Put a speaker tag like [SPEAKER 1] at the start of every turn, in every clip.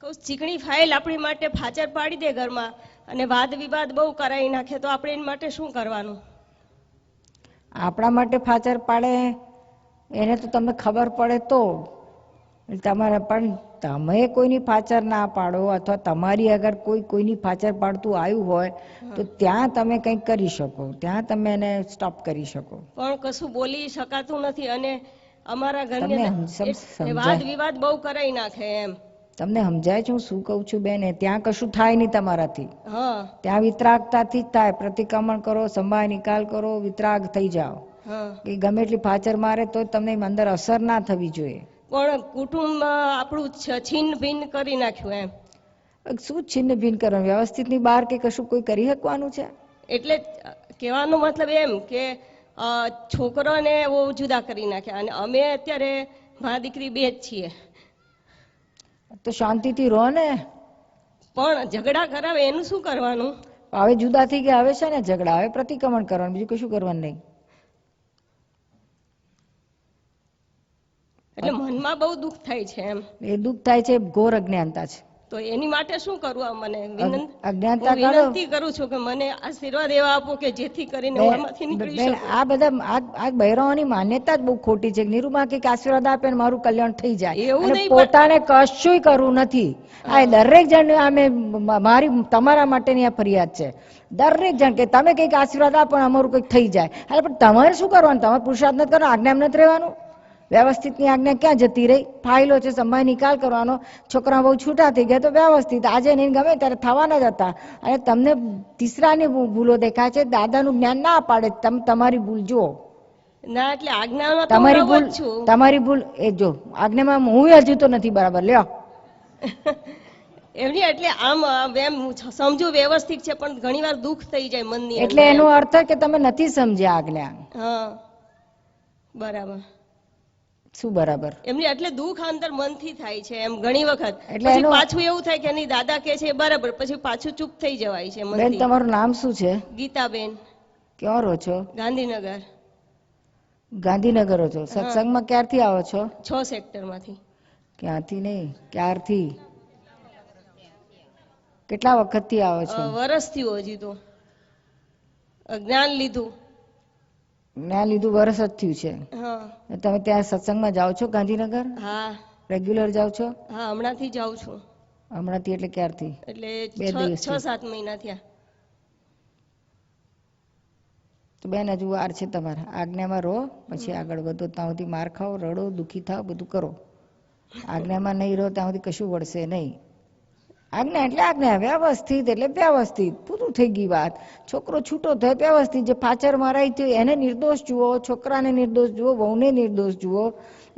[SPEAKER 1] ચીકણી file આપણી માટે ફાચર પાડી દે ઘરમાં અને વાદ વિવાદ બહુ કરાવી નાખે તો આપણે એના માટે શું કરવાનું?
[SPEAKER 2] આપણા માટે ફાચર પાડે એને તો તમને ખબર પડે તો તમારે, પણ તમે કોઈની ફાચર ના પાડો અથવા તમારી અગર કોઈની ફાચર પાડતું આવ્યું હોય તો ત્યાં તમે કંઈક કરી શકો, ત્યાં તમે એને સ્ટોપ કરી શકો.
[SPEAKER 1] પણ કશું બોલી શકાતું નથી અને અમારા ઘરની
[SPEAKER 2] તમને
[SPEAKER 1] વાદ વિવાદ બહુ કરાવી નાખે એમ.
[SPEAKER 2] તમને સમજાય છે હું શું કહું છું બેન? ત્યાં કશું થાય નહીં તમારાથી.
[SPEAKER 1] હા,
[SPEAKER 2] ત્યાં વિતરાગતાથી જ થાય. પ્રતિક્રમણ કરો, સંભાળ નિકાલ કરો, વિતરાગ થઈ જાઓ. કે ગમે એટલી ફાચર મારે તો તમને અંદર અસર ના થવી જોઈએ.
[SPEAKER 1] પણ કુટુંબ આપણું છીન ભિન્ન કરી નાખ્યું એમ.
[SPEAKER 2] શું છિન્ન ભિન્ન કરવાનું? વ્યવસ્થિત ની બહાર કે કશું કોઈ કરી શકવાનું છે?
[SPEAKER 1] એટલે કહેવાનો મતલબ એમ કે છોકરાને બહુ જુદા કરી નાખ્યા અને અમે અત્યારે મા દીકરી બે જ છીએ.
[SPEAKER 2] તો શાંતિથી રહો ને.
[SPEAKER 1] પણ ઝઘડા કરાવે એનું શું કરવાનું?
[SPEAKER 2] હવે જુદા થઈ ગયા, હવે છે ને ઝઘડા, હવે પ્રતિક્રમણ કરવાનું, બીજું કશું કરવાનું નહીં.
[SPEAKER 1] એટલે મનમાં બહુ દુઃખ થાય છે એમ.
[SPEAKER 2] એ દુઃખ થાય છે, ઘોર અજ્ઞાનતા છે.
[SPEAKER 1] તો એની માટે શું કરવું? મને
[SPEAKER 2] અજ્ઞાનતા
[SPEAKER 1] વિનંતી કરું છું કે મને આશીર્વાદ એવા આપો કે જેથી કરીને હું આમાંથી નીકળી શકું.
[SPEAKER 2] આ બધા આ બહેરાઓની માન્યતા જ બહુ ખોટી છે. નિરૂપા કે આશીર્વાદ આપે ને મારું કલ્યાણ થઈ જાય,
[SPEAKER 1] એવું
[SPEAKER 2] અને પોતાને કશું કરવું નથી. આ દરેક જણ આમે મારી તમારા માટેની આ ફરિયાદ છે. દરેક જણ કે તમે કંઈક આશીર્વાદ આપો અમારું કંઈક થઈ જાય. એટલે પણ તમારે શું કરવાનું? તમારે પુરુષાર્થ નથી કરવાનો, આજ્ઞા નથી રહેવાનું. વ્યવસ્થિતની આજ્ઞા ક્યાં જતી રહી? ફાઇલો છે, સમય નિકાલ કરવાનો. છોકરા બહુ છૂટા થઈ ગયા તો વ્યવસ્થિત, આજે નહીં ગમે ત્યારે થવાના જ હતા. અને તમને તીસરાની ભૂલો દેખાય છે. દાદાનું જ્ઞાન ના પાડે, તમે તમારી ભૂલ જુઓ.
[SPEAKER 1] ના, એટલે આજ્ઞામાં
[SPEAKER 2] તમારી ભૂલ, તમારી ભૂલ એ જો આજ્ઞામાં હું હજુ તો નથી બરાબર. લ્યો
[SPEAKER 1] એમની એટલે આમ એમ સમજુ વ્યવસ્થિત છે પણ ઘણી વાર દુઃખ થઈ જાય મનની.
[SPEAKER 2] એટલે એનો અર્થ કે તમે નથી સમજ્યા આજ્ઞા.
[SPEAKER 1] હા, બરાબર.
[SPEAKER 2] શું બરાબર?
[SPEAKER 1] એમની એટલે દુઃખ અંદર મનથી થાય છે એમ ઘણી વખત. એટલે પાછું એવું થાય કે નહીં દાદા કે છે બરાબર, પછી પાછું ચૂપ થઈ જવાય છે મનથી.
[SPEAKER 2] બેન તમારું નામ શું છે?
[SPEAKER 1] ગીતાબેન.
[SPEAKER 2] ક્યાં રહો છો?
[SPEAKER 1] ગાંધીનગર.
[SPEAKER 2] ગાંધીનગર રહો છો? સત્સંગમાં ક્યારથી આવો છો?
[SPEAKER 1] 6 સેક્ટરમાંથી.
[SPEAKER 2] ક્યાંથી નહીં, ક્યારથી? કેટલા વખતથી આવો છો?
[SPEAKER 1] વર્ષથી. હજી તો જ્ઞાન લીધું.
[SPEAKER 2] જ્ઞાન લીધું વર્ષ જ થયું છે. તમે ત્યાં સત્સંગમાં જાઓ છો ગાંધીનગર? હા. રેગ્યુલર જાઓ છો?
[SPEAKER 1] હા, હમણાંથી જાઉં છું.
[SPEAKER 2] હમણાંથી એટલે ક્યારથી?
[SPEAKER 1] એટલે 6-7 મહિના થયા.
[SPEAKER 2] તો બેન હજુ વાર છે તમારે. આજ્ઞામાં રહો, પછી આગળ વધો. ત્યાં સુધી માર ખાઓ, રડો, દુઃખી થાવ, બધું કરો. આજ્ઞામાં નહીં રહો ત્યાં સુધી કશું વળશે નહીં. આજ્ઞા એટલે આજ્ઞા, વ્યવસ્થિત એટલે વ્યવસ્થિત, પૂરું થઈ ગઈ વાત. છોકરો છૂટો થયો વ્યવસ્થિત, જે ફાચર મારાઈ થયો એને નિર્દોષ જુઓ, છોકરાને નિર્દોષ જુઓ, વહુને નિર્દોષ જુઓ,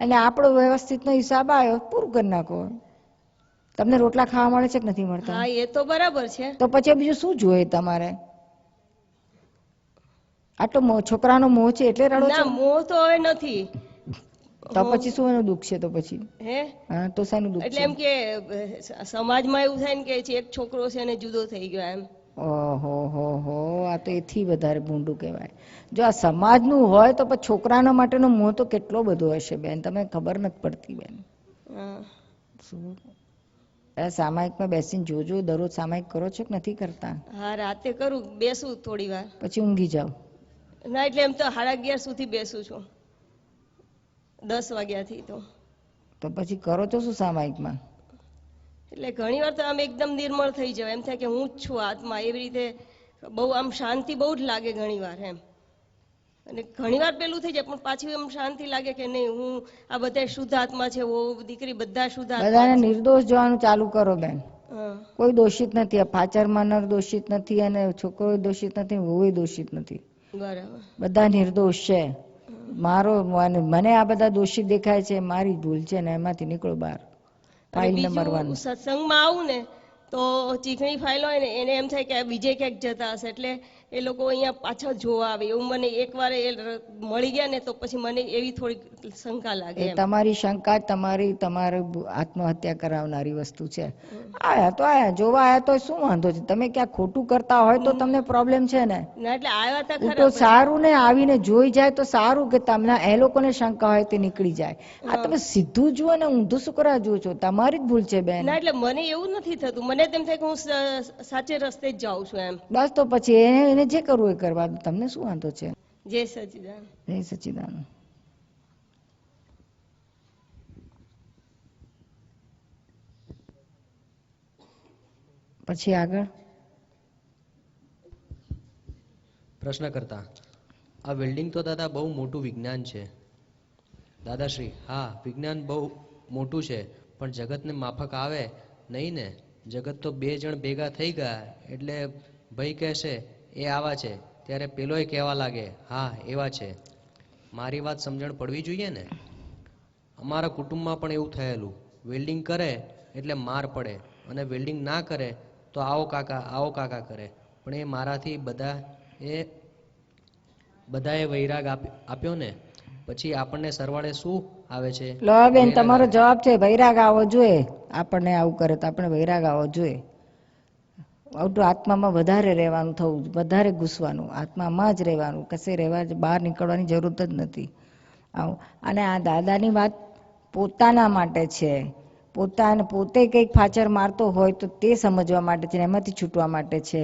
[SPEAKER 2] અને આપણો વ્યવસ્થિતનો હિસાબ આવ્યો, પૂરું કરી નાખો. તમને રોટલા ખાવા મળે છે કે નથી મળતા?
[SPEAKER 1] હા, એ તો બરાબર છે.
[SPEAKER 2] તો પછી બીજું શું જોઈએ તમારે? આટલો છોકરાનો મોહ છે એટલે રડો છો?
[SPEAKER 1] મોહ તો હવે નથી.
[SPEAKER 2] તો પછી શું એનું દુઃખ છે? તો પછી હા, તો શાનું દુઃખ?
[SPEAKER 1] એટલે એમ કે સમાજમાં એવું થાય ને કે એક છોકરો છે ને જુદો થઈ ગયો એમ.
[SPEAKER 2] ઓહો હો હો, આ તો એથી વધારે ભૂંડું કહેવાય. જો આ સમાજનું હોય તો પછી છોકરાના માટેનો મોહ તો કેટલો બધો હશે બેન, તમને ખબર નથી પડતી બેન. સામાયિકમાં બેસીને જોજો. દરરોજ સામાયિક કરો છો કે નથી કરતા?
[SPEAKER 1] હા, રાતે કરું, બેસું થોડી વાર,
[SPEAKER 2] પછી ઊંઘી જાવ?
[SPEAKER 1] ના, એટલે એમ તો 11:30 સુધી બેસું છું, 10 વાગ્યાથી. તો
[SPEAKER 2] પછી કરો છો શું સામાયિકમાં? એટલે
[SPEAKER 1] ઘણી વાર તો આમ એકદમ નિર્મળ થઈ જાવ, એમ થાય કે હું જ છું આત્મા, એવી રીતે બહુ આમ શાંતિ બહુ જ લાગે ઘણી વાર એમ. અને ઘણી વાર પેલું થઈ જાય પણ પાછું એમ શાંતિ લાગે કે નહીં, હું આ બધા શુદ્ધ આત્મા છે, વો દીકરી બધા શુદ્ધ આત્મા.
[SPEAKER 2] બધાને નિર્દોષ જોવાનું ચાલુ કરો બેન. કોઈ દોષિત નથી. ફાચરમાં નર દોષિત નથી, અને છોકરો દોષિત નથી, વહુ દોષિત નથી. બરાબર, બધા નિર્દોષ છે. મને આ બધા દોષિત દેખાય છે, મારી ભૂલ છે ને એમાંથી નીકળો બહાર. File number 1.
[SPEAKER 1] સત્સંગમાં આવું ને તો ચીકણી ફાઇલ હોય ને એને એમ થાય કે બીજે ક્યાંક જતા હશે, એટલે એ લોકો અહીંયા પાછા જોવા આવે એવું મને એકવાર એ મળી ગયા ને તો પછી મને એવી થોડીક શંકા લાગે
[SPEAKER 2] એ
[SPEAKER 1] એમ.
[SPEAKER 2] તમારી શંકા તમારે આત્મહત્યા કરાવનારી વસ્તુ છે. આયા તો આયા, જોવા આયા તો શું વાંધો છે? તમે ક્યાં ખોટું કરતા હોય તો તમને પ્રોબ્લેમ છે ને.
[SPEAKER 1] ના એટલે આવ્યા હતા
[SPEAKER 2] હું તો
[SPEAKER 1] ખરા પણ
[SPEAKER 2] સારું ને આવીને જોઈ જાય તો સારું કે તમને એ લોકોને શંકા હોય તે નીકળી જાય. આ તમે સીધું જુઓ ને ઊંધું શું કરવા જુઓ છો? તમારી જ ભૂલ છે બેન.
[SPEAKER 1] ના એટલે મને એવું નથી થતું, મને તેમ થાય કે હું સાચે રસ્તે જ જાઉં છું એમ.
[SPEAKER 2] બસ તો પછી એને જે કરવું એ કરવા દો, તમને શું વાંધો છે?
[SPEAKER 1] જય સચિદાન.
[SPEAKER 2] જય સચિદાન. પછી આગળ
[SPEAKER 3] પ્રશ્ન કરતા, આ વેલ્ડિંગ તો દાદા બહુ મોટું વિજ્ઞાન છે. દાદાશ્રી, હા વિજ્ઞાન બહુ મોટું છે, પણ જગતને માફક આવે નહીં ને. જગત તો 2 જણ ભેગા થઈ ગયા એટલે ભાઈ કહેશે એ આવા છે, ત્યારે પેલોય કહેવા લાગે હા એવા છે. મારી વાત સમજણ પડવી જોઈએ ને. અમારા કુટુંબમાં પણ એવું થયેલું, વેલ્ડિંગ કરે એટલે માર પડે અને વેલ્ડિંગ ના કરે તો આવો કાકા કરે. પણ એ મારાથી બધાએ વૈરાગ આપ્યો ને, પછી આપણને સરવાળે શું આવે છે?
[SPEAKER 2] લો બેન,
[SPEAKER 3] વૈરાગ
[SPEAKER 2] તમારો
[SPEAKER 3] આવે.
[SPEAKER 2] જવાબ છે વૈરાગ આવવો જોઈએ. આપણને આવું કરે તો આપણે વૈરાગ આવવો જોઈએ. આત્મામાં વધારે રહેવાનું થવું, વધારે ઘૂસવાનું, આત્મામાં જ રહેવાનું, કશે રહેવા બહાર નીકળવાની જરૂરત જ નથી. આવું. અને આ દાદાની વાત પોતાના માટે છે. પોતે કંઈક ફાચર મારતો હોય તો તે સમજવા માટે છે, એમાંથી છૂટવા માટે છે.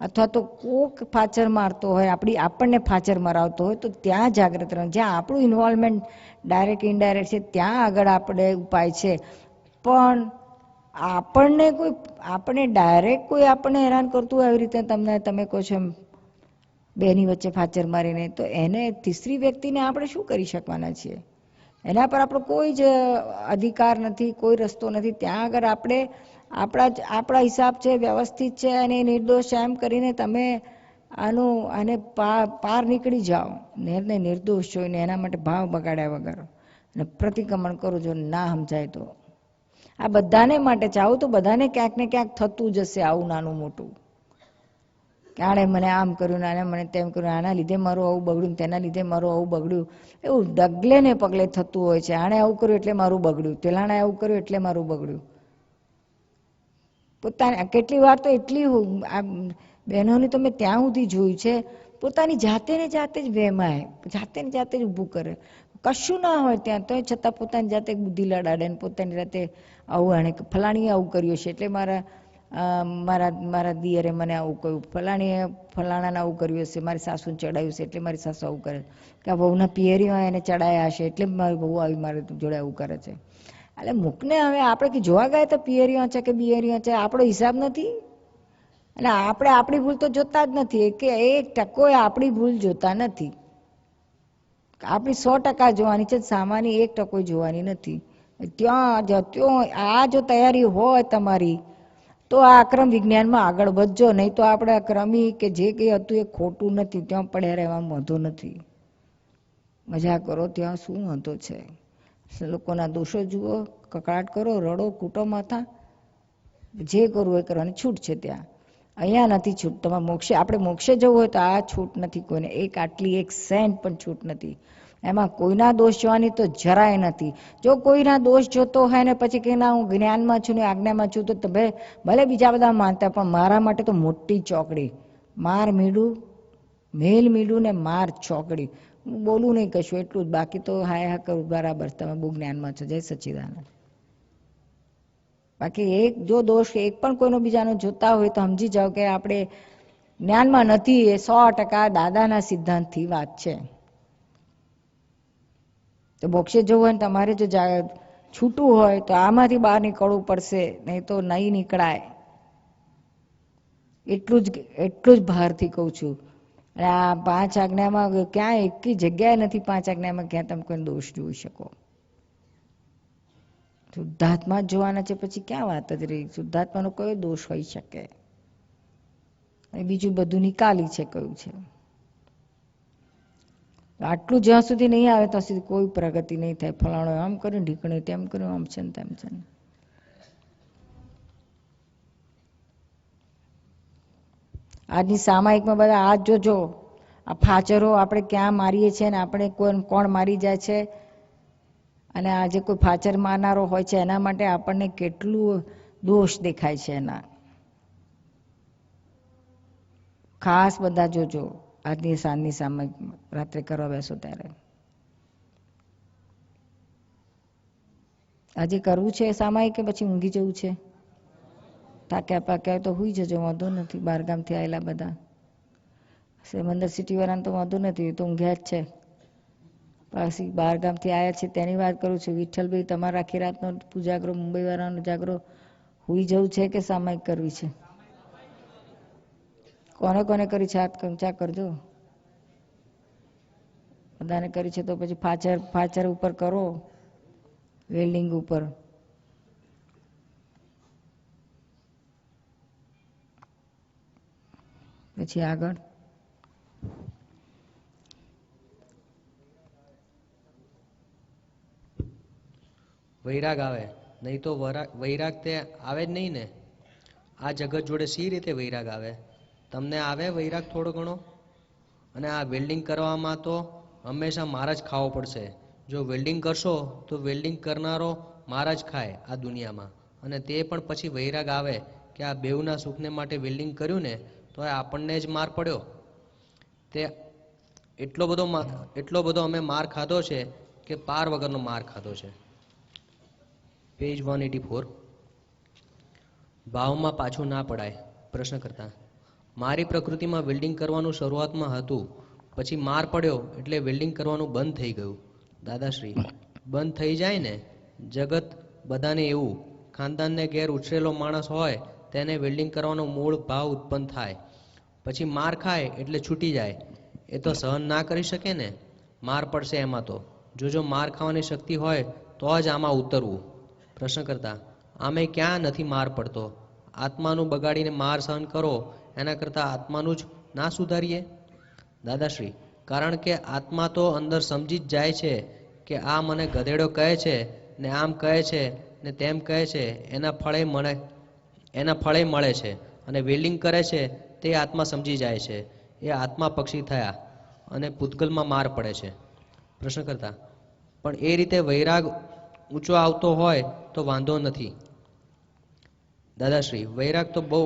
[SPEAKER 2] અથવા તો કોક ફાચર મારતો હોય, આપણને ફાચર મરાવતો હોય તો ત્યાં જાગૃત રહે. જ્યાં આપણું ઇન્વોલ્વમેન્ટ ડાયરેક્ટ ઇનડાયરેક્ટ છે ત્યાં આગળ આપણે ઉપાય છે. પણ આપણે ડાયરેક્ટ કોઈ આપણને હેરાન કરતું હોય, એવી રીતે તમે કહો છો એમ બેની વચ્ચે ફાચર મારીને, તો એને તીસરી વ્યક્તિને આપણે શું કરી શકવાના છીએ? એના પર આપણો કોઈ જ અધિકાર નથી, કોઈ રસ્તો નથી. ત્યાં આગળ આપણે આપણા હિસાબ છે, વ્યવસ્થિત છે અને નિર્દોષ એમ કરીને તમે આને પાર નીકળી જાઓ. ને નિર્દોષ જોઈને એના માટે ભાવ બગાડ્યા વગર અને પ્રતિક્રમણ કરો જો ના સમજાય તો. આ બધાને માટે છે. આવું તો બધાને ક્યાંક ને ક્યાંક થતું જશે, આવું નાનું મોટું. કે આણે મને આમ કર્યું, આને મને તેમ કર્યું, આના લીધે મારું આવું બગડ્યું, તેના લીધે મારું આવું બગડ્યું. એવું ડગલે ને પગલે થતું હોય છે. આણે આવું કર્યું એટલે મારું બગડ્યું, પેલાણે આવું કર્યું એટલે મારું બગડ્યું. કેટલી વાર તો એટલી બહેનોની તો મેં ત્યાં સુધી જોયું છે, પોતાની જાતે ને જાતે જ વહેમાય, જાતે ને જાતે જ ઊભું કરે. કશું ના હોય ત્યાં તો છતાં પોતાની જાતે બુદ્ધિ લડાડે ને પોતાની જાતે આવું આણે ફલાણીએ આવું કર્યું છે એટલે મારા દિયરે મને આવું કહ્યું, ફલાણાને આવું કર્યું હશે, મારી સાસુને ચડાવ્યું છે એટલે મારી સાસુ આવું કરે, કે આ વહુના પિયરીઓ એને ચડાયા હશે એટલે મારી વહુ આવી મારી જોડે આવું કરે છે. એટલે મૂકને, હવે આપણે કે જોવા ગયા તો પિયરીઓ છે કે બિયરીઓ છે, આપણો હિસાબ નથી. અને આપણે આપણી ભૂલ તો જોતા જ નથી, કે 1% આપણી ભૂલ જોતા નથી. આપણી 100% જોવાની છે, સામાન્ય 1% જોવાની નથી. ત્યાં આ જો તૈયારી હોય તમારી તો આ અક્રમ વિજ્ઞાનમાં આગળ વધજો. નહીં તો આપણે અક્રમી કે જે કંઈ હતું એ ખોટું નથી, ત્યાં પડ્યા રહેવામાં વાંધો નથી. મજા કરો ત્યાં શું વાંધો છે? લોકોના દોષો જુઓ, કકળાટ કરો, રડો, કૂટો માથા, જે કરવું એ કરવાની છૂટ છે ત્યાં. અહીંયા નથી છૂટ. તમારે આપણે મોક્ષે જવું હોય તો આ છૂટ નથી કોઈને. આટલી 1 સેન્ટ પણ છૂટ નથી. એમાં કોઈના દોષ જોવાની તો જરાય નથી. જો કોઈના દોષ જોતો હોય ને પછી કે ના હું જ્ઞાનમાં છું ને આજ્ઞામાં છું, તો ભલે બીજા બધા માનતા, પણ મારા માટે તો મોટી ચોકડી. માર મીડું, મેલ મીડું ને માર ચોકડી. હું બોલું નહીં કશું, એટલું જ. બાકી તો હા કરું બરાબર, તમે બહુ જ્ઞાનમાં છો. જય સચ્ચિદાનંદ. બાકી જો દોષ એક પણ કોઈનો બીજાનો જોતા હોય તો સમજી જાઓ કે આપણે જ્ઞાનમાં નથી. એ 100% દાદાના સિદ્ધાંતથી વાત છે. તો મોક્ષે જવું હોય ને તમારે જો છૂટું હોય તો આમાંથી બહાર નીકળવું પડશે, નહીં તો નહીં નીકળાય. એટલું જ ભારથી કહું છું. આ 5 આજ્ઞામાં ક્યાંય એક જગ્યાએ નથી 5 આજ્ઞામાં ક્યાં તમે કોઈ દોષ જોઈ શકો. શુદ્ધાત્મા જ જોવાના છે, પછી ક્યાં વાત જ રહી? શુદ્ધાત્માનો કયો દોષ હોઈ શકે? અને બીજું બધું નિકાલી છે કયું છે. આટલું જ્યાં સુધી નહીં આવે ત્યાં સુધી કોઈ પ્રગતિ નહીં થાય. ફલાણો આમ કર્યું, ઢીકણું તેમ કર્યું, આમ છે ને તેમ છે. આજની સામાયિકમાં બધા આજ જોજો, આ ફાચરો આપણે ક્યાં મારીએ છીએ ને આપણે કોણ મારી જાય છે, અને આજે કોઈ ફાચર મારનારો હોય છે એના માટે આપણને કેટલું દોષ દેખાય છે એના. ખાસ બધા જોજો આજની સાંજની સામાયિક રાત્રે કરવા બેસો ત્યારે. આજે કરવું છે સામાયિક કે પછી ઊંઘી જવું છે? થાક્યા પાક્યા તો હુઈ જજો, વાંધો નથી. બહારગામથી આવેલા બધા સમંદર સિટી વાળાને તો વાંધો નથી, એ તો ઊંઘ્યા જ છે. પાછી બહારગામથી આવ્યા છે તેની વાત કરું છું. વિઠ્ઠલભાઈ, તમારા આખી રાતનો પૂજાગરો, મુંબઈ વાળાનો જાગરો, હુઈ જવું છે કે સામાયિક કરવી છે? કોને કોને કરી છે હાથ કંચા કરજો. બધાને કરી છે તો પછી ફાચર ઉપર કરો, વેલ્ડિંગ ઉપર. પછી આગળ
[SPEAKER 3] વૈરાગ આવે, નહીં તો વૈરાગ તે આવે જ નહીં ને. આ જગત જોડે સી રીતે વૈરાગ આવે? તમને આવે વૈરાગ થોડો ઘણો? અને આ વેલ્ડિંગ કરવામાં તો હંમેશા માર જ ખાવો પડશે. જો વેલ્ડિંગ કરશો તો વેલ્ડિંગ કરનારો માર જ ખાય આ દુનિયામાં. અને તે પણ પછી વૈરાગ આવે કે આ બેવના સુખને માટે વેલ્ડિંગ કર્યું ને તો આપણને જ માર પડ્યો. તે એટલો બધો અમે માર ખાધો છે કે પાર વગરનો માર ખાધો છે. પેજ 184. ભાવમાં પાછું ના પડાય. પ્રશ્ન કરતા, મારી પ્રકૃતિમાં વેલ્ડિંગ કરવાનું શરૂઆતમાં હતું, પછી માર પડ્યો એટલે વેલ્ડિંગ કરવાનું બંધ થઈ ગયું. દાદાશ્રી, બંધ થઈ જાય ને? જગત બધાને એવું. ખાનદાનને ઘેર ઉછરેલો માણસ હોય તેને વેલ્ડિંગ કરવાનો મૂળ ભાવ ઉત્પન્ન થાય, પછી માર ખાય એટલે છૂટી જાય. એ તો સહન ના કરી શકે ને. માર પડશે એમાં તો. જો માર ખાવાની શક્તિ હોય તો જ આમાં ઉતરવું. પ્રશ્ન કરતા, આમે ક્યાં નથી માર પડતો? આત્માનું બગાડીને માર સહન કરો એના કરતાં આત્માનું જ ના સુધારીએ? દાદાશ્રી, કારણ કે આત્મા તો અંદર સમજી જ જાય છે કે આ મને ગધેડો કહે છે ને આમ કહે છે ને તેમ કહે છે, એના ફળે મળે છે. અને વેલ્ડિંગ કરે છે તે આત્મા સમજી જાય છે. એ આત્મા પક્ષી થયા અને પૂતગલમાં માર પડે છે. પ્રશ્ન કરતા, પણ એ રીતે વૈરાગ ઊંચો આવતો હોય તો વાંધો નથી. દાદાશ્રી, વૈરાગ તો બહુ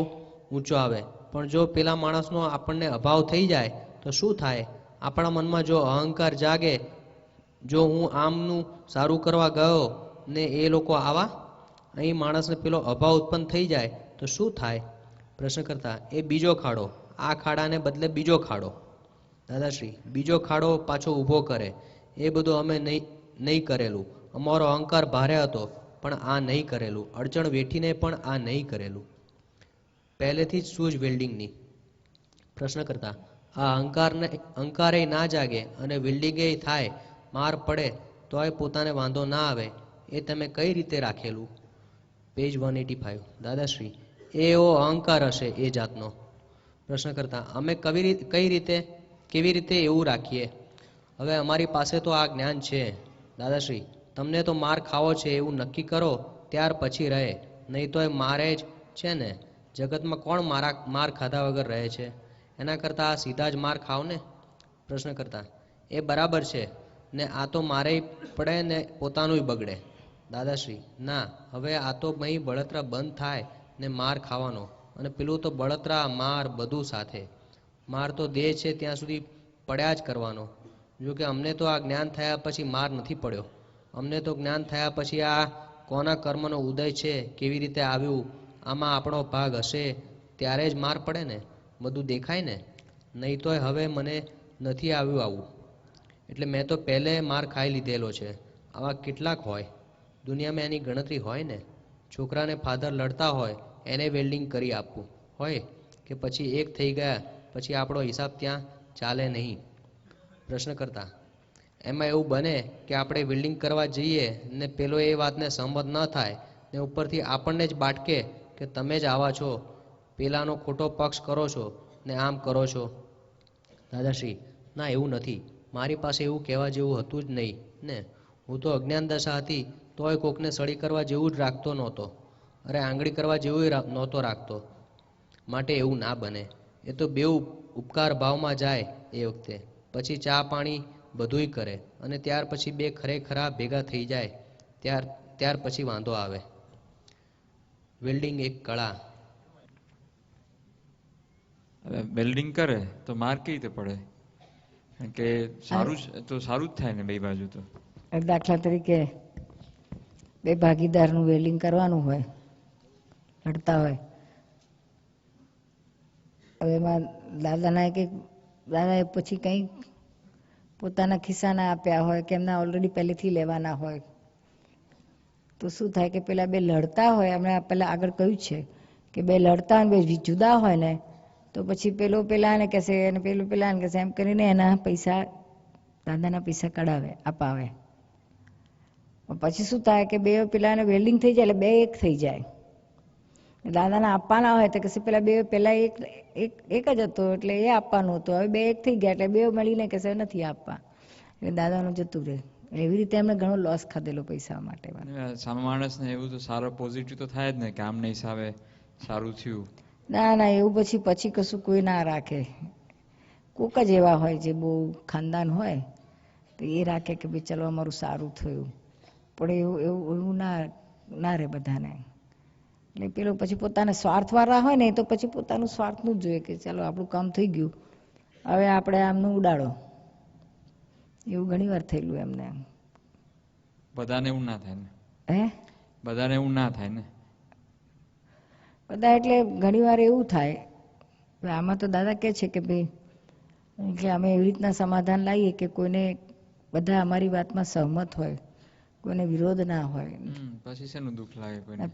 [SPEAKER 3] ઊંચો આવે, પણ જો પેલા માણસનો આપણને અભાવ થઈ જાય તો શું થાય? આપણા મનમાં જો અહંકાર જાગે, જો હું આમનું સારું કરવા ગયો ને એ લોકો આવા, અહીં માણસને પેલો અભાવ ઉત્પન્ન થઈ જાય તો શું થાય? પ્રશ્ન કરતા, એ બીજો ખાડો. આ ખાડાને બદલે બીજો ખાડો. દાદાશ્રી, બીજો ખાડો પાછો ઊભો કરે. એ બધું અમે નહીં કરેલું. અમારો અહંકાર ભારે હતો પણ આ નહીં કરેલું. અડચણ વેઠીને પણ આ નહીં કરેલું. પહેલેથી જ સૂઝ વેલ્ડિંગની. પ્રશ્ન કરતા, આ અહંકારે ના જાગે અને વેલ્ડિંગે થાય, માર પડે તોય પોતાને વાંધો ના આવે, એ તમે કઈ રીતે રાખેલું? પેજ 185. દાદાશ્રી, એવો અહંકાર હશે એ જાતનો. પ્રશ્ન કરતા, અમે કેવી રીતે એવું રાખીએ? હવે અમારી પાસે તો આ જ્ઞાન છે. દાદાશ્રી, તમને તો માર ખાવો છે એવું નક્કી કરો ત્યાર પછી રહે, નહીં તો એ મારે જ છે ને. જગતમાં કોણ માર ખાધા વગર રહે છે? એના કરતાં આ સીધા જ માર ખાવ ને. પ્રશ્ન કરતા, એ બરાબર છે ને આ તો મારે પડે ને પોતાનું બગડે. દાદાશ્રી, ના, હવે આ તો મહી બળતરા બંધ થાય ને માર ખાવાનો, અને પેલું તો બળતરા માર બધું સાથે. માર તો દેહ છે ત્યાં સુધી પડ્યા જ કરવાનો. જોકે અમને તો આ જ્ઞાન થયા પછી માર નથી પડ્યો. અમને તો જ્ઞાન થયા પછી આ કોના કર્મનો ઉદય છે, કેવી રીતે આવ્યું, આમાં આપણો ભાગ હશે ત્યારે જ માર પડે ને. બધું દેખાય ને. નહીં તોય હવે મને નથી આવ્યું આવું, એટલે મેં તો પહેલે માર ખાઈ લીધેલો છે. આવા કેટલાક હોય દુનિયામાં, એની ગણતરી હોય ને. છોકરાને ફાધર લડતા હોય એને વેલ્ડિંગ કરી આપવું હોય કે પછી એક થઈ ગયા પછી આપણો હિસાબ ત્યાં ચાલે નહીં. પ્રશ્ન કરતા, એમાં એવું બને કે આપણે વેલ્ડિંગ કરવા જઈએ ને પેલો એ વાતને સહમત ન થાય ને ઉપરથી આપણને જ બાટકે કે તમે જ આવા છો, પેલાનો ખોટો પક્ષ કરો છો ને આમ કરો છો. દાદાશ્રી, ના, એવું નથી. મારી પાસે એવું કહેવા જેવું હતું જ નહીં ને. હું તો અજ્ઞાન દશા હતી તોય કોકને સળી કરવા જેવું જ રાખતો નહોતો. અરે આંગળી કરવા જેવું નહોતો રાખતો. માટે એવું ના બને. એ તો બેઉ ઉપકાર ભાવમાં જાય એ વખતે, પછી ચા પાણી બધુંય કરે, અને ત્યાર પછી બે ખરેખરા ભેગા થઈ જાય ત્યાર પછી વાંધો આવે. વેલ્ડિંગ એક કળા.
[SPEAKER 4] હવે વેલ્ડિંગ કરે તો માર કેવી રીતે પડે? કારણ કે સારું તો સારું જ થાય ને બે બાજુ તો.
[SPEAKER 2] દાખલા તરીકે બે ભાગીદારનું વેલ્ડિંગ કરવાનું હોય, લડતા હોય, હવે એમાં દાદાએ પછી કંઈ પોતાના ખિસ્સાના આપ્યા હોય કે એમના ઓલરેડી પહેલેથી લેવાના હોય, તો શું થાય કે પેલા બે લડતા હોય, એમણે પહેલાં આગળ કહ્યું છે કે બે લડતા હોય બે જુદા હોય ને, તો પછી પેલો પેલાને કહેશે અને પેલું પેલાને કહેશે, એમ કરીને એના પૈસા દાદાના પૈસા કઢાવે, અપાવે. પછી શું થાય કે બે પેલાને વેલ્ડિંગ થઈ જાય એટલે બે એક થઈ જાય. દાદાને આપવાના હોય તો કહેશે પેલા બે પેલા એક જ હતો એટલે એ આપવાનું હતું, હવે બે એક થઈ ગયા એટલે બે મળીને કહેશે નથી આપવા, એટલે દાદાનું જતું રહે. એવી રીતે એમણે ઘણો લોસ ખાધેલો પૈસા માટે.
[SPEAKER 4] સામે માણસને એવું તો સારો પોઝિટિવ તો થાય જ ને કે આમને હિસાબે સારું થયું.
[SPEAKER 2] ના એવું પછી કશું કોઈ ના રાખે. કોક જ એવા હોય જે બહુ ખાનદાન હોય તો એ રાખે કે ભાઈ ચલો અમારું સારું થયું, પણ એવું ના રહે બધાને. એટલે પેલો પછી પોતાના સ્વાર્થવાળા હોય ને તો પછી પોતાનું સ્વાર્થનું જ જોઈએ કે ચાલો આપણું કામ થઈ ગયું, હવે આપણે આમનું ઉડાડો. એવું ઘણી વાર થયેલું એમને.
[SPEAKER 4] બધાને એવું ના થાય ને.
[SPEAKER 2] હે?
[SPEAKER 4] બધાને એવું ના થાય ને.
[SPEAKER 2] બધા એટલે ઘણી વાર એવું થાય. આમાં તો દાદા કહે છે કે ભાઈ કે અમે એવી રીતના સમાધાન લાવીએ કે કોઈને બધા અમારી વાતમાં સહમત હોય, કોઈને વિરોધ ના હોય.
[SPEAKER 4] પછી શેનું દુઃખ લાગે કોઈને?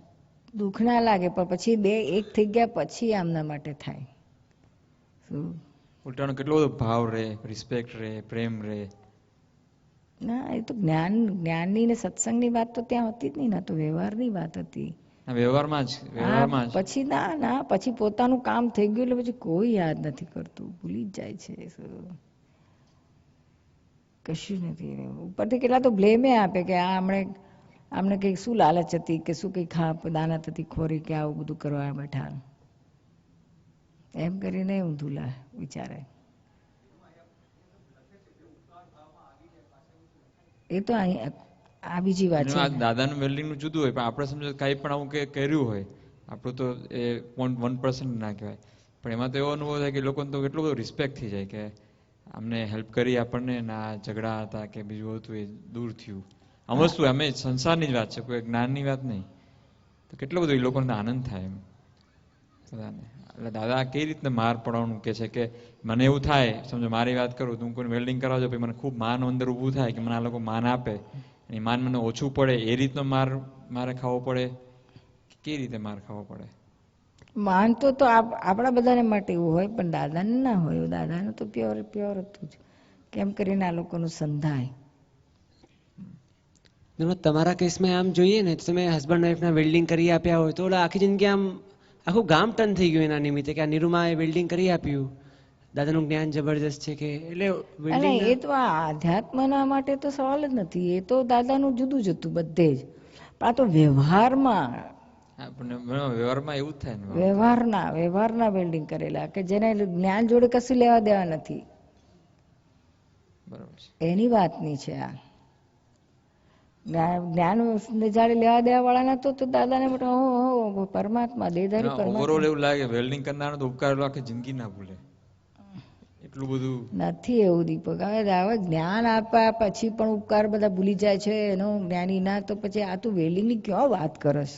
[SPEAKER 2] દુઃખ ના લાગે, પણ પછી બે એક થઈ ગયા પછી આમના માટે થાય.
[SPEAKER 4] ઉલટાનો કેટલો બધો ભાવ રહે, રિસ્પેક્ટ રહે, પ્રેમ રહે.
[SPEAKER 2] ના એ તો જ્ઞાનની ને સત્સંગની વાત તો ત્યાં હતી જ નહીં, ના તો વ્યવહારની વાત હતી.
[SPEAKER 4] વ્યવહારમાં જ
[SPEAKER 2] પછી ના પછી પોતાનું કામ થઈ ગયું એટલે પછી કોઈ યાદ નથી કરતું, ભૂલી જ જાય છે. કશું નથી. ઉપરથી કેટલા તો બ્લેમે આપે કે આ આમને કંઈક શું લાલચ હતી કે શું કંઈક દાનત હતી ખોરી કે આવું બધું કરવા બેઠા, એમ કરીને ઊંધું વિચારે. એ તો આ બીજી વાત છે.
[SPEAKER 4] દાદાનું વેલ્ડિંગ નું જુદું હોય, પણ આપણે સમજો કઈ પણ આવું કર્યું હોય, આપણું તો એ 1% ના કહેવાય, પણ એમાં તો એવો અનુભવ થાય કે લોકોને તો કેટલો બધો રિસ્પેક્ટ થઈ જાય કે અમને હેલ્પ કરી આપણને, ના ઝઘડા હતા કે બીજું હતું એ દૂર થયું. આમ વસ્તુ અમે સંસારની જ વાત છે, કોઈ જ્ઞાનની વાત નહીં. તો કેટલો બધો એ લોકોને આનંદ થાય એમ બધાને. એટલે દાદા કઈ રીતના માર પડવાનું કે છે કે મને એવું થાય, સમજો મારી વાત કરું તો હું કોઈ વેલ્ડિંગ કરાવવા જાઉં પછી મને ખૂબ માન અંદર ઊભું થાય કે મને આ લોકો માન આપે, એ માન મને ઓછું પડે, એ રીતનો મારે ખાવો પડે, કઈ રીતે માર ખાવો પડે?
[SPEAKER 2] માન તો આપણા બધાને માટે એવું હોય, પણ દાદાને ના હોય. દાદાને તો પ્યોર હતું જ, કેમ કરીને આ લોકોનું સંધાય.
[SPEAKER 5] તમારા કેસમાં આમ જોઈએ ને, તમે હસબન્ડ વાઈફના વેલ્ડિંગ કરી આપ્યા હોય તો આખી જિંદગી આમ આખું ગામ ટર્ન થઈ ગયું એના નિમિત્તે કે આ નીરુમાએ વેલ્ડિંગ કરી આપ્યું, દાદાનું જ્ઞાન જબરજસ્ત છે કે એટલે
[SPEAKER 2] એ તો આ આધ્યાત્મના માટે તો સવાલ જ નથી. એ તો દાદાનું જુદું જ હતું બધે જ. પણ આ તો વ્યવહારમાં
[SPEAKER 4] એવું જ થાય ને.
[SPEAKER 2] વ્યવહારના વેલ્ડિંગ કરેલા કે જેને જ્ઞાન જોડે કશું લેવા દેવા નથી.
[SPEAKER 4] બરોબર છે.
[SPEAKER 2] એની વાતની છે આ. જ્ઞાન જાડે લેવા દેવા વાળા નતો તો દાદાને પરમાત્મા દેહધારી પરમાત્મા.
[SPEAKER 4] ઓવરઓલ એવું લાગે વેલ્ડિંગ કરનાર તો ઉપકાર આખી જિંદગી ના ભૂલે, એટલું બધું
[SPEAKER 2] નથી એવું દીપક. હવે જ્ઞાન આપ્યા પછી પણ ઉપકાર બધા ભૂલી જાય છે એનો જ્ઞાની ના, તો પછી આ તું વેલ્ડિંગ ની ક્યાં વાત કરસ?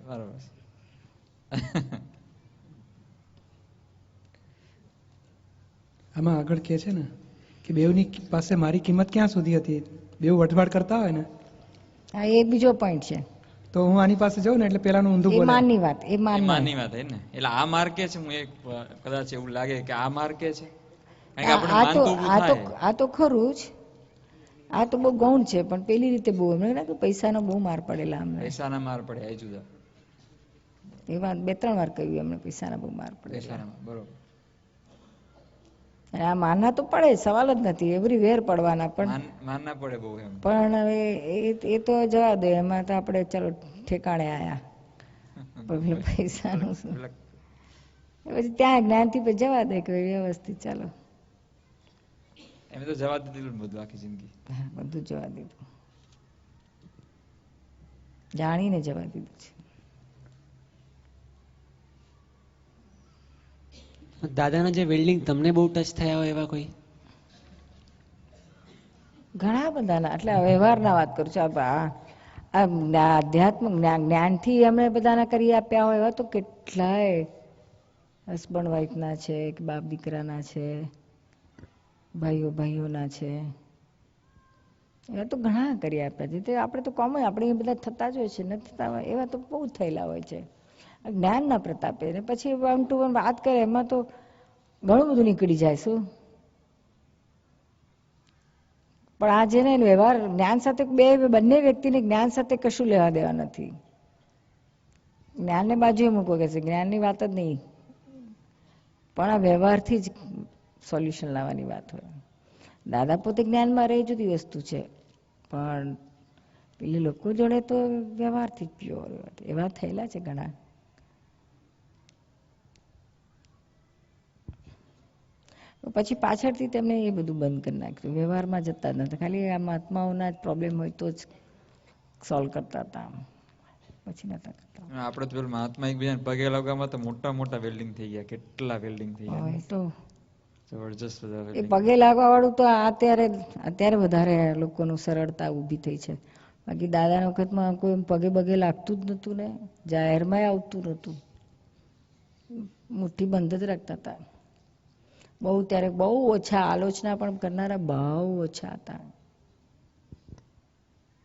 [SPEAKER 4] બરાબર.
[SPEAKER 6] આમાં આગળ કહે છે ને કે બેવની પાસે મારી કિંમત ક્યાં સુધી હતી, બેવ વટવાટ કરતા હોય ને.
[SPEAKER 2] હા, એ બીજો પોઈન્ટ છે.
[SPEAKER 6] તો હું આની પાસે જાઉં ને એટલે પેલાનું ઊંધું બોલે.
[SPEAKER 2] માનની વાત, એ
[SPEAKER 4] માનની વાત હે ને. એટલે આ માર્કે છે, હું એક કદાચ એવું લાગે કે આ માર્કે છે, કારણ કે આપણે માનતું ઊભું થાય.
[SPEAKER 2] આ તો ખરું જ, આ તો બહુ ગૌણ છે, પણ પેલી રીતે બહુ એમને પૈસાનો બહુ માર પડેલા અમને.
[SPEAKER 4] પૈસાના માર પડે એ જુદા.
[SPEAKER 2] એ વાત 2-3 વાર કહ્યું એમને, પૈસાના બહુ માર પડેલા.
[SPEAKER 4] બરોબર.
[SPEAKER 2] આ માનના તો પડે, સવાલ જ નથી, એવરી વેર પડવાના. પણ
[SPEAKER 4] માનના પડે બહુ એમ.
[SPEAKER 2] પણ હવે એ તો જવા દે, એમાં તો આપણે ચલો ઠેકાણે આયા. પેલું પૈસાનું શું
[SPEAKER 4] પેલા
[SPEAKER 2] પછી ત્યાં જ્ઞાનથી પછી જવા દે કે વ્યવસ્થિત ચાલો.
[SPEAKER 4] એમ તો જવા દીધેલું ને બધું આખી જિંદગી.
[SPEAKER 2] હા, બધું જવા દીધું, જાણીને જવા દીધું છે.
[SPEAKER 5] દાદાના જે વેલ્ડિંગ તમને બહુ ટચ થયા હોય એવા કોઈ?
[SPEAKER 2] ઘણા બધાના, એટલે વ્યવહારના વાત કરું છું. આ આધ્યાત્મ જ્ઞાનથી અમે બધાના કરી આપ્યા હોય એવા તો કેટલાય હસબન્ડ વાઈફના છે, કે બાપ દીકરાના છે, ભાઈઓ ભાઈઓના છે, એવા તો ઘણા કરી આપ્યા છે. તે આપણે તો કોમન, આપણે બધા થતા જ હોય છે, નથી થતા હોય એવા તો બહુ થયેલા હોય છે જ્ઞાનના પ્રતાપે. ને પછી 1 to 1 વાત કરે એમાં તો ઘણું બધું નીકળી જાય. શું પણ આ જેને વ્યવહાર જ્ઞાન સાથે બંને વ્યક્તિને જ્ઞાન સાથે કશું લેવા દેવા નથી. જ્ઞાનને બાજુએ મૂકો કે છે, જ્ઞાનની વાત જ નહીં, પણ આ વ્યવહારથી જ સોલ્યુશન લાવવાની વાત હોય. દાદા પોતે જ્ઞાનમાં રહે જુદી વસ્તુ છે, પણ પેલી લોકો જોડે તો વ્યવહારથી જ પ્યોર એવા થયેલા છે ઘણા. પછી પાછળથી તેમને એ બધું બંધ કરી નાખ્યું, વ્યવહારમાં જતા જ નથી, ખાલી આ મહાત્માઓના જ પ્રોબ્લેમ હોય તો જ સોલ્વ કરતા હતા, પછી નતા કરતા.
[SPEAKER 4] આપણે તો પેલું મહાત્મા એકબીજાને પગે લાગવામાં તો મોટા મોટા વેલ્ડિંગ થઈ ગયા, કેટલા વેલ્ડિંગ થઈ ગયા.
[SPEAKER 2] એ તો
[SPEAKER 4] જબરજસ્ત બધા
[SPEAKER 2] એ
[SPEAKER 4] welding.
[SPEAKER 2] પગે લાગવા વાળું તો અત્યારે વધારે લોકોનું સરળતા ઊભી થઈ છે. બાકી દાદાના વખતમાં કોઈ પગે બગે લાગતું જ નહોતું ને, જાહેરમાં આવતું નહોતું, મુઠ્ઠી બંધ જ રાખતા હતા. બહુ ત્યારે બહુ ઓછા, આલોચના પણ કરનારા બહુ ઓછા હતા.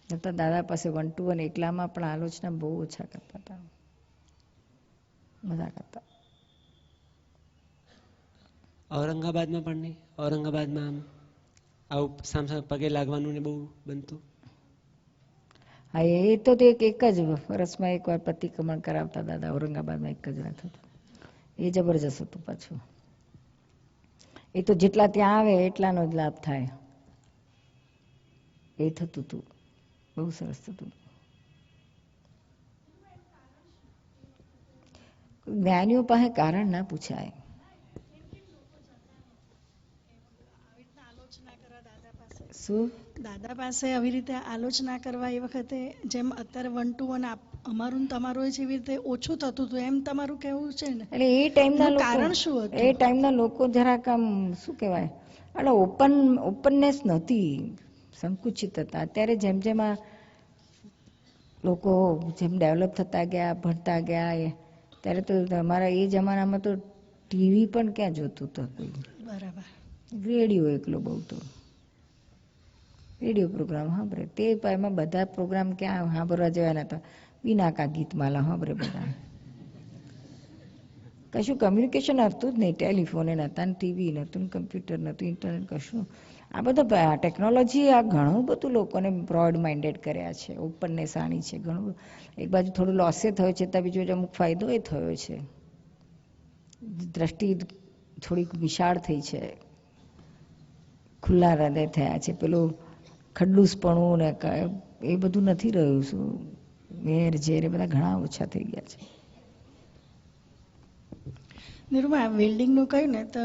[SPEAKER 2] છતાં દાદા પાસે 1 to 1 એકલામાં પણ આલોચના બહુ ઓછા કરતા હતા, બધા કરતા.
[SPEAKER 5] ઔરંગાબાદમાં પણ નહીં? ઔરંગાબાદમાં આમ આવું સામસામે પગે લાગવાનું ને બહુ બનતું?
[SPEAKER 2] હા, એ તો એક જ વર્ષમાં એકવાર પ્રતિક્રમણ કરાવતા દાદા, ઔરંગાબાદમાં એક જ વાત હતું. એ જબરજસ્ત હતું પાછું. એ તો જેટલા ત્યાં આવે એટલાનો જ લાભ થાય, એ થતું હતું, બહુ સરસ થતું. જ્ઞાનીઓ પાસે કારણ ના પૂછાય. શું
[SPEAKER 7] દાદા પાસે આવી રીતે આલોચના કરવા એ વખતે જેમ અત્યારે 1 to 1 અમારું ને તમારું હોય છે એવી રીતે ઓછું થતું હતું, એમ તમારું કહેવું છે ને?
[SPEAKER 2] એટલે એ ટાઈમના
[SPEAKER 7] એનું
[SPEAKER 2] લોકો,
[SPEAKER 7] કારણ શું હતું?
[SPEAKER 2] એ ટાઈમના લોકો જરાક આમ શું કહેવાય, એટલે ઓપનનેસ નહોતી, સંકુચિત હતા. અત્યારે જેમ જેમ આ લોકો જેમ ડેવલપ થતા ગયા, ભણતા ગયા, ત્યારે તો અમારા એ જમાનામાં તો ટીવી પણ ક્યાં જોતું હતું કોઈ,
[SPEAKER 7] બરાબર.
[SPEAKER 2] રેડિયો એકલો બહુ તો, રેડિયો પ્રોગ્રામ સાંભળે. તે એમાં બધા પ્રોગ્રામ ક્યાં સાંભળવા જવાના હતા, વિનાકા ગીતમાલા સાંભળે બધા. કશું કમ્યુનિકેશન હતું જ નહીં, ટેલિફોન નહોતા, ટીવી નહોતું, કમ્પ્યુટર નહોતું, ઇન્ટરનેટ કશું. આ બધા ટેકનોલોજી આ ઘણું બધું લોકોને બ્રોડ માઇન્ડેડ કર્યા છે, ઓપનનેસ આણી છે ઘણું. એક બાજુ થોડું લોસે થયો છે, ત્યાં બીજું અમુક ફાયદો એ થયો છે, દ્રષ્ટિ થોડીક વિશાળ થઈ છે, ખુલ્લા હૃદય થયા છે. પેલું ખડૂસપણું ને એ બધું નથી રહ્યું. શું વેર ઝેર એ બધા ઘણા ઓછા થઈ ગયા છે.
[SPEAKER 7] નિરૂમા, વેલ્ડિંગનું કહ્યું ને તો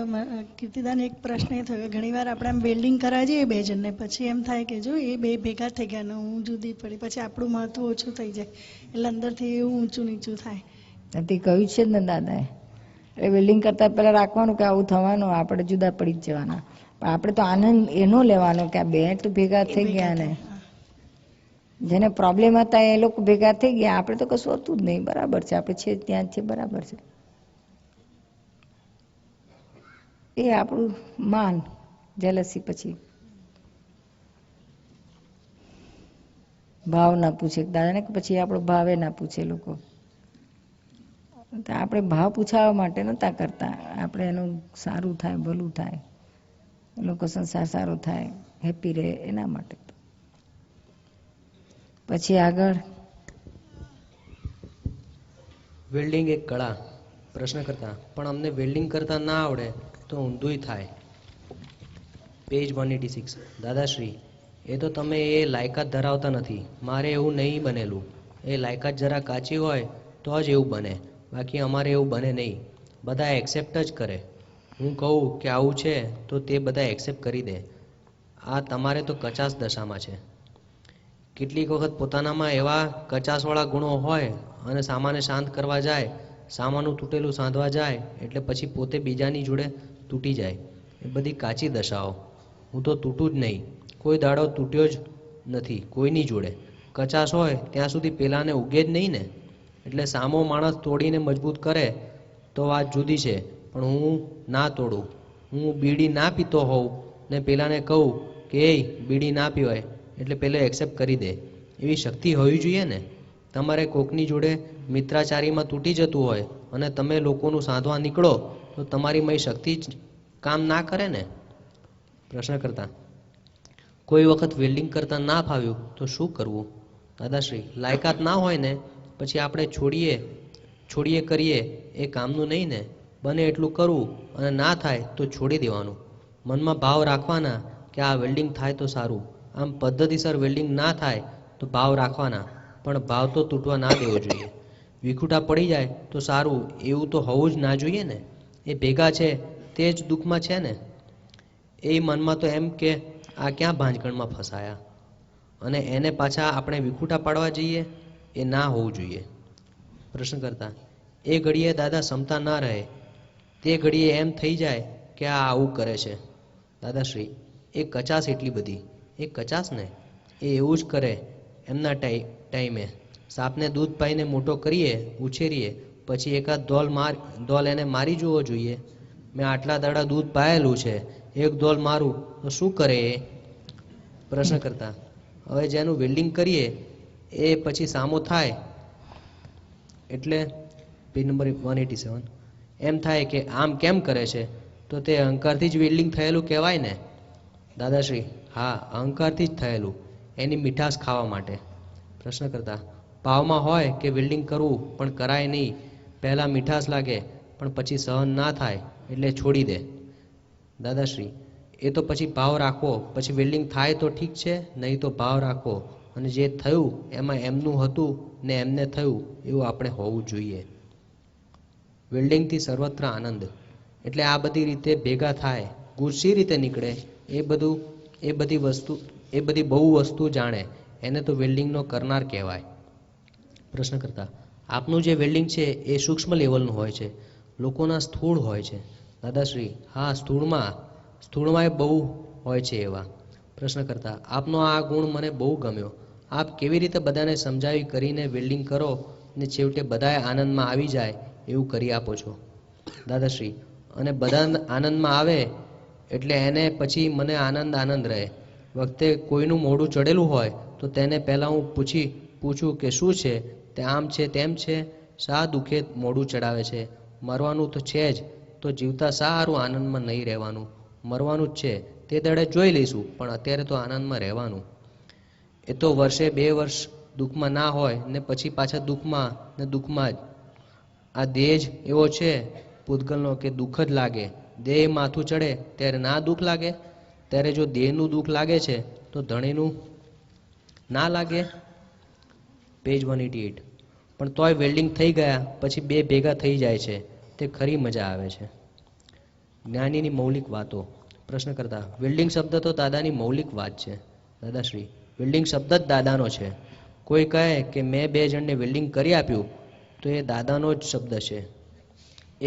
[SPEAKER 7] કીર્તિદાન એક પ્રશ્ન એ થયો કે ઘણીવાર આપણે આમ વેલ્ડિંગ કરાવી જઈએ બે જણને, પછી એમ થાય કે જો એ બે ભેગા થઈ ગયા ને હું જુદી પડી, પછી આપણું મહત્વ ઓછું થઈ જાય, એટલે અંદરથી એવું ઊંચું નીચું થાય.
[SPEAKER 2] નથી કહ્યું છે જ ને દાદાએ. એટલે વેલ્ડિંગ કરતાં પહેલાં રાખવાનું કે આવું થવાનું, આપણે જુદા પડી જ જવાના. પણ આપણે તો આનંદ એનો લેવાનો કે આ બે તો ભેગા થઈ ગયા ને, જેને પ્રોબ્લેમ હતા એ લોકો ભેગા થઈ ગયા, આપણે તો કશું હતું જ નહીં, બરાબર છે, આપણે છે ત્યાં જ છે, બરાબર છે. એ આપણું માન, જેલસી. પછી ભાવ ના પૂછે દાદાને, પછી આપણો ભાવે ના પૂછે લોકો. આપણે ભાવ પૂછાવા માટે નતા કરતા, આપણે એનું સારું થાય, ભલું થાય, લોકો સંસાર સારો થાય, હેપી રહે, એના માટે. પછી આગળ
[SPEAKER 3] વેલ્ડિંગ એક કળા. પ્રશ્ન કરતા, પણ અમને વેલ્ડિંગ કરતા ના આવડે તો ઊંધુંય થાય. પેજ 186. દાદાશ્રી, એ તો તમે એ લાયકાત ધરાવતા નથી. મારે એવું નહીં બનેલું. એ લાયકાત જરા કાચી હોય તો તો જ એવું બને, બાકી અમારે એવું બને નહીં. બધા એક્સેપ્ટ જ કરે. હું કહું કે આવું છે તો તે બધા એક્સેપ્ટ કરી દે. આ તમારે તો કચાશ દશામાં છે. કેટલીક વખત પોતાનામાં એવા કચાશવાળા ગુણો હોય અને સામાને શાંત કરવા જાય, સામાનું તૂટેલું સાંધવા જાય એટલે પછી પોતે બીજાની જોડે તૂટી જાય. એ બધી કાચી દશાઓ. હું તો તૂટું જ નહીં, કોઈ દાડો તૂટ્યો જ નથી કોઈની જોડે. કચાશ હોય ત્યાં સુધી પેલાને ઉગે જ નહીં ને. એટલે સામો માણસ તોડીને મજબૂત કરે તો વાત જુદી છે, પણ હું ના તોડું. હું બીડી ના પીતો હોઉં ને પેલાને કહું કે એ બીડી ના પીવાય એટલે પેલો એક્સેપ્ટ કરી દે. એવી શક્તિ હોવી જોઈએ ને. તમારે કોકની જોડે મિત્રાચારીમાં તૂટી જતું હોય અને તમે લોકોનું સાંધવા નીકળો તો તમારી મય શક્તિ જ કામ ના કરે ને. પ્રશ્ન કરતા કોઈ વખત વેલ્ડિંગ કરતા ના ફાવ્યું તો શું કરવું? દાદાશ્રી, લાયકાત ના હોય ને પછી આપણે છોડીએ કરીએ એ કામનું નહીં ને. બને એટલું કરવું અને ના થાય તો છોડી દેવાનું. મનમાં ભાવ રાખવાના કે આ વેલ્ડિંગ થાય તો સારું. આમ પદ્ધતિસર વેલ્ડિંગ ના થાય તો ભાવ રાખવાના, પણ ભાવ તો તૂટવા ના દેવો જોઈએ. વિખૂટા પડી જાય તો સારું એવું તો હોવું જ ના જોઈએ ને. એ ભેગા છે તે જ દુઃખમાં છે ને. એ મનમાં તો એમ કે આ ક્યાં ભાંજગણમાં ફસાયા, અને એને પાછા આપણે વિખૂટા પાડવા જઈએ, એ ના હોવું જોઈએ. પ્રશ્ન કરતા એ ઘડીએ દાદા ક્ષમતા ના રહે, તે ઘડીએ એમ થઈ જાય કે આ આવું કરે છે. દાદાશ્રી, એ કચાશ એટલી બધી. એ કચાશ ને એ એવું જ કરે એમના ટાઈમે. સાપને દૂધ પાઈને મોટો કરીએ, ઉછેરીએ, પછી એકાદ ધોલ એને મારી જોવો જોઈએ. મેં આટલા દાડા દૂધ પાયેલું છે, એક ધોલ મારું તો શું કરે એ? પ્રશ્ન કરતા હવે જેનું વેલ્ડિંગ કરીએ એ પછી સામો થાય એટલે પેજ નંબર 187 એમ થાય કે આમ કેમ કરે છે, તો તે અહંકારથી જ વેલ્ડિંગ થયેલું કહેવાય ને. દાદાશ્રી, હા, અહંકારથી જ થયેલું, એની મીઠાશ ખાવા માટે. પ્રશ્ન કરતા ભાવમાં હોય કે વેલ્ડિંગ કરવું પણ કરાય નહીં, પહેલાં મીઠાશ લાગે પણ પછી સહન ના થાય એટલે છોડી દે. દાદાશ્રી, એ તો પછી ભાવ રાખવો, પછી વેલ્ડિંગ થાય તો ઠીક છે, નહીં તો ભાવ રાખવો, અને જે થયું એમાં એમનું હતું ને એમને થયું એવું આપણે હોવું જોઈએ. વેલ્ડિંગથી સર્વત્ર આનંદ. એટલે આ બધી રીતે ભેગા થાય, ગુણ સી રીતે નીકળે એ બધી બહુ વસ્તુ જાણે એને તો વેલ્ડિંગનો કરનાર કહેવાય. પ્રશ્ન કરતા આપનું જે વેલ્ડિંગ છે એ સૂક્ષ્મ લેવલનું હોય છે, લોકોના સ્થૂળ હોય છે. દાદાશ્રી, હા, સ્થૂળમાં એ બહુ હોય છે એવા. પ્રશ્ન કરતા આપનો આ ગુણ મને બહુ ગમ્યો. આપ કેવી રીતે બધાને સમજાવી કરીને વેલ્ડિંગ કરો ને છેવટે બધાએ આનંદમાં આવી જાય એવું કરી આપો છો. દાદાશ્રી, અને બધા આનંદમાં આવે એટલે એને પછી મને આનંદ રહે. વખતે કોઈનું મોઢું ચડેલું હોય તો તેને પહેલાં હું પૂછું કે શું છે, તે આમ છે તેમ છે, શા દુઃખે મોઢું ચડાવે છે? મરવાનું તો છે જ, તો જીવતા સારું આનંદમાં નહીં રહેવાનું? મરવાનું જ છે, તે દડે જોઈ લઈશું, પણ અત્યારે તો આનંદમાં રહેવાનું. એ તો વર્ષે 2 વર્ષ દુઃખમાં ના હોય ને પછી પાછા દુઃખમાં જ. આ દેહ જ એવો છે પૂતગલનો કે દુઃખ જ લાગે. દેહ માથું ચડે ત્યારે ના દુઃખ લાગે? ત્યારે જો દેહનું દુઃખ લાગે છે તો ધણીનું ના લાગે? પેજ 188. પણ તોય વેલ્ડિંગ થઈ ગયા પછી 2 ભેગા થઈ જાય છે, તે ખરી મજા આવે છે. જ્ઞાનીની મૌલિક વાતો. પ્રશ્ન કરતા વેલ્ડિંગ શબ્દ તો દાદાની મૌલિક વાત છે. દાદાશ્રી, વેલ્ડિંગ શબ્દ જ દાદાનો છે. કોઈ કહે કે મેં 2 જણને વેલ્ડિંગ કરી આપ્યું તો એ દાદાનો જ શબ્દ છે,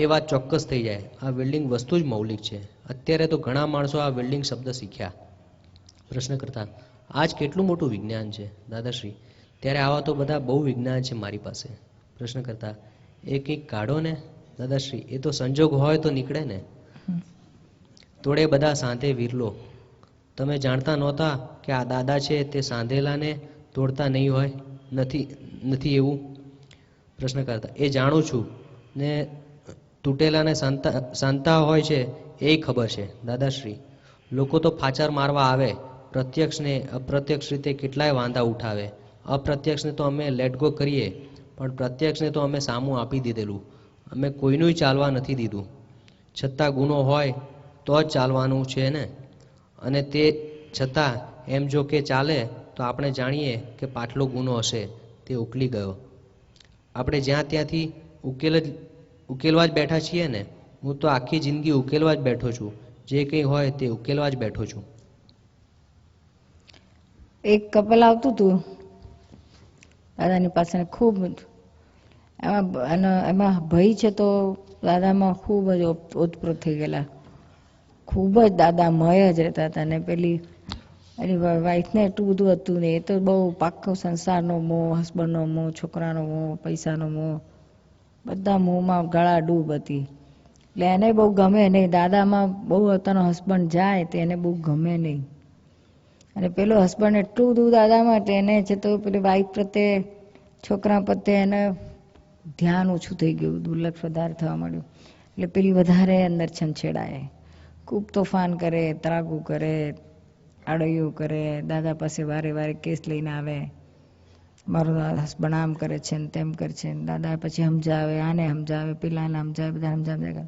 [SPEAKER 3] એ વાત ચોક્કસ થઈ જાય. આ વેલ્ડિંગ વસ્તુ જ મૌલિક છે. અત્યારે તો ઘણા માણસો આ વેલ્ડિંગ શબ્દ શીખ્યા. પ્રશ્ન કરતા આજ કેટલું મોટું વિજ્ઞાન છે. દાદાશ્રી, ત્યારે આવા તો બધા બહુ વિજ્ઞાન છે મારી પાસે. પ્રશ્ન કરતા એ કંઈક કાઢો ને. દાદાશ્રી, એ તો સંજોગ હોય તો નીકળે ને. તોડે બધા સાંધે વિરલો. તમે જાણતા નહોતા કે આ દાદા છે તે સાંધેલાને તોડતા નહીં હોય નથી એવું? પ્રશ્ન કરતા એ જાણું છું ને તૂટેલાને સાંધતા હોય છે એ ખબર છે. દાદાશ્રી, લોકો તો ફાચર મારવા આવે, પ્રત્યક્ષને અપ્રત્યક્ષ રીતે કેટલાય વાંધા ઉઠાવે. અપ્રત્યક્ષને તો અમે લેટ ગો કરીએ, પણ પ્રત્યક્ષને તો અમે સામું આપી દીધેલું. અમે કોઈનું ચાલવા નથી દીધું. છતાં ગુનો હોય તો જ ચાલવાનું છે ને. અને તે છતાં એમ જો કે ચાલે તો આપણે જાણીએ કે પાટલો ગુનો હશે, તે ઉકલી ગયો. આપણે જ્યાં ત્યાંથી ઉકેલવા જ બેઠા છીએ ને. હું તો આખી જિંદગી ઉકેલવા જ બેઠો છું. જે કંઈ હોય તે ઉકેલવા જ બેઠો છું.
[SPEAKER 2] એક કપલ આવતું હતું દાદાની પાસે, ખૂબ એમાં ભય છે તો દાદામાં ખૂબ જ ઓતપ્રોત થઈ ગયેલા. ખૂબ જ દાદામય જ રહેતા હતા. ને પેલી એની વાઈફને એટલું બધું હતું ને, એ તો બહુ પાક્કો સંસારનો મોહ, હસબન્ડનો મોહ, છોકરાનો મોહ, પૈસાનો મોહ, બધા મોહમાં ગળા ડૂબ હતી. એટલે એને બહુ ગમે નહીં. દાદામાં બહુ પોતાનો હસબન્ડ જાય તો એને બહુ ગમે નહીં. અને પેલો હસબન્ડ એટલું બધું દાદામાં એને છે તો પેલી વાઈફ પ્રત્યે, છોકરા પ્રત્યે એને ધ્યાન ઓછું થઈ ગયું, દુર્લક્ષ વધારે થવા માંડ્યું. એટલે પેલી વધારે અંદર છંછેડાય, ખૂબ તોફાન કરે, ત્રાગુ કરે, આડૈયું કરે. દાદા પાસે વારે વારે કેસ લઈને આવે, મારો હસબન્ડ આમ કરે છે ને તેમ કરે છે. દાદા પછી સમજાવે, આને સમજાવે, પેલાને સમજાવે, બધા સમજાવે.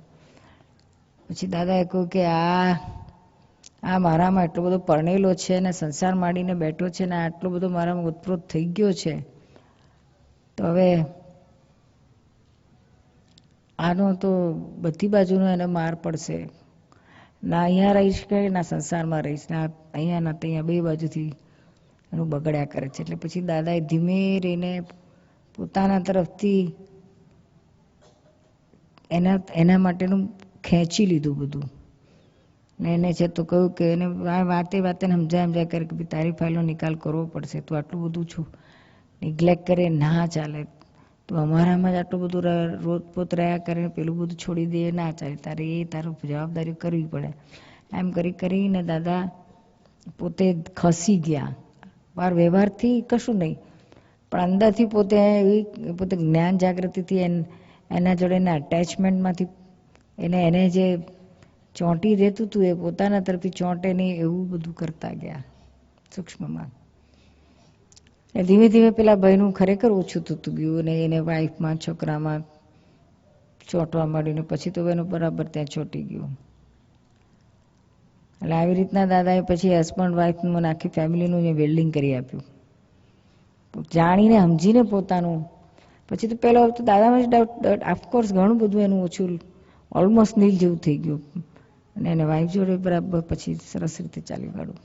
[SPEAKER 2] પછી દાદાએ કહ્યું કે આ મારામાં એટલો બધો પરણેલો છે ને સંસાર માંડીને બેઠો છે ને આટલો બધો મારામાં ઉત્પ્રોત થઈ ગયો છે, તો હવે આનો તો બધી બાજુનો એને માર પડશે. ના અહીંયા રહીશ કે ના સંસારમાં રહીશ, ના અહીંયા ના ત્યાં, બે બાજુથી એનું બગડ્યા કરે છે. એટલે પછી દાદાએ ધીમે રહીને પોતાના તરફથી એના માટેનું ખેંચી લીધું બધું. ને એને છે તો કહ્યું કે એને વાતે સમજાય કરે કે તારી ફાઇલનો નિકાલ કરવો પડશે, તું આટલું બધું છું નિગ્લેક્ટ કરે ના ચાલે, તું અમારામાં જ આટલું બધું રોતપોત રહ્યા કરે, પેલું બધું છોડી દે ના ચાલે, તારે એ તારું જવાબદારી કરવી પડે. એમ કરીને દાદા પોતે ખસી ગયા. વાર વ્યવહારથી કશું નહીં, પણ અંદરથી પોતે જ્ઞાન જાગૃતિથી એના જોડે એના એટેચમેન્ટમાંથી એને જે ચોંટી રહેતું હતું એ પોતાના તરફથી ચોંટે નહીં એવું બધું કરતા ગયા સૂક્ષ્મમાં. ધીમે ધીમે પેલા ભાઈનું ખરેખર ઓછું થતું ગયું ને એને વાઈફમાં, છોકરામાં ચોંટવા માંડ્યું ને પછી તો એનું બરાબર ત્યાં ચોંટી ગયું. એટલે આવી રીતના દાદાએ પછી હસબન્ડ વાઈફનું આખી ફેમિલીનું વેલ્ડિંગ કરી આપ્યું, જાણીને સમજીને પોતાનું. પછી તો પહેલો તો દાદામાં ડાઉટ, ઓફકોર્સ ઘણું બધું એનું ઓછું, ઓલમોસ્ટ નીલ જેવું થઈ ગયું. અને એને વાઈફ જોડે બરાબર પછી સરસ રીતે ચાલી વાળું.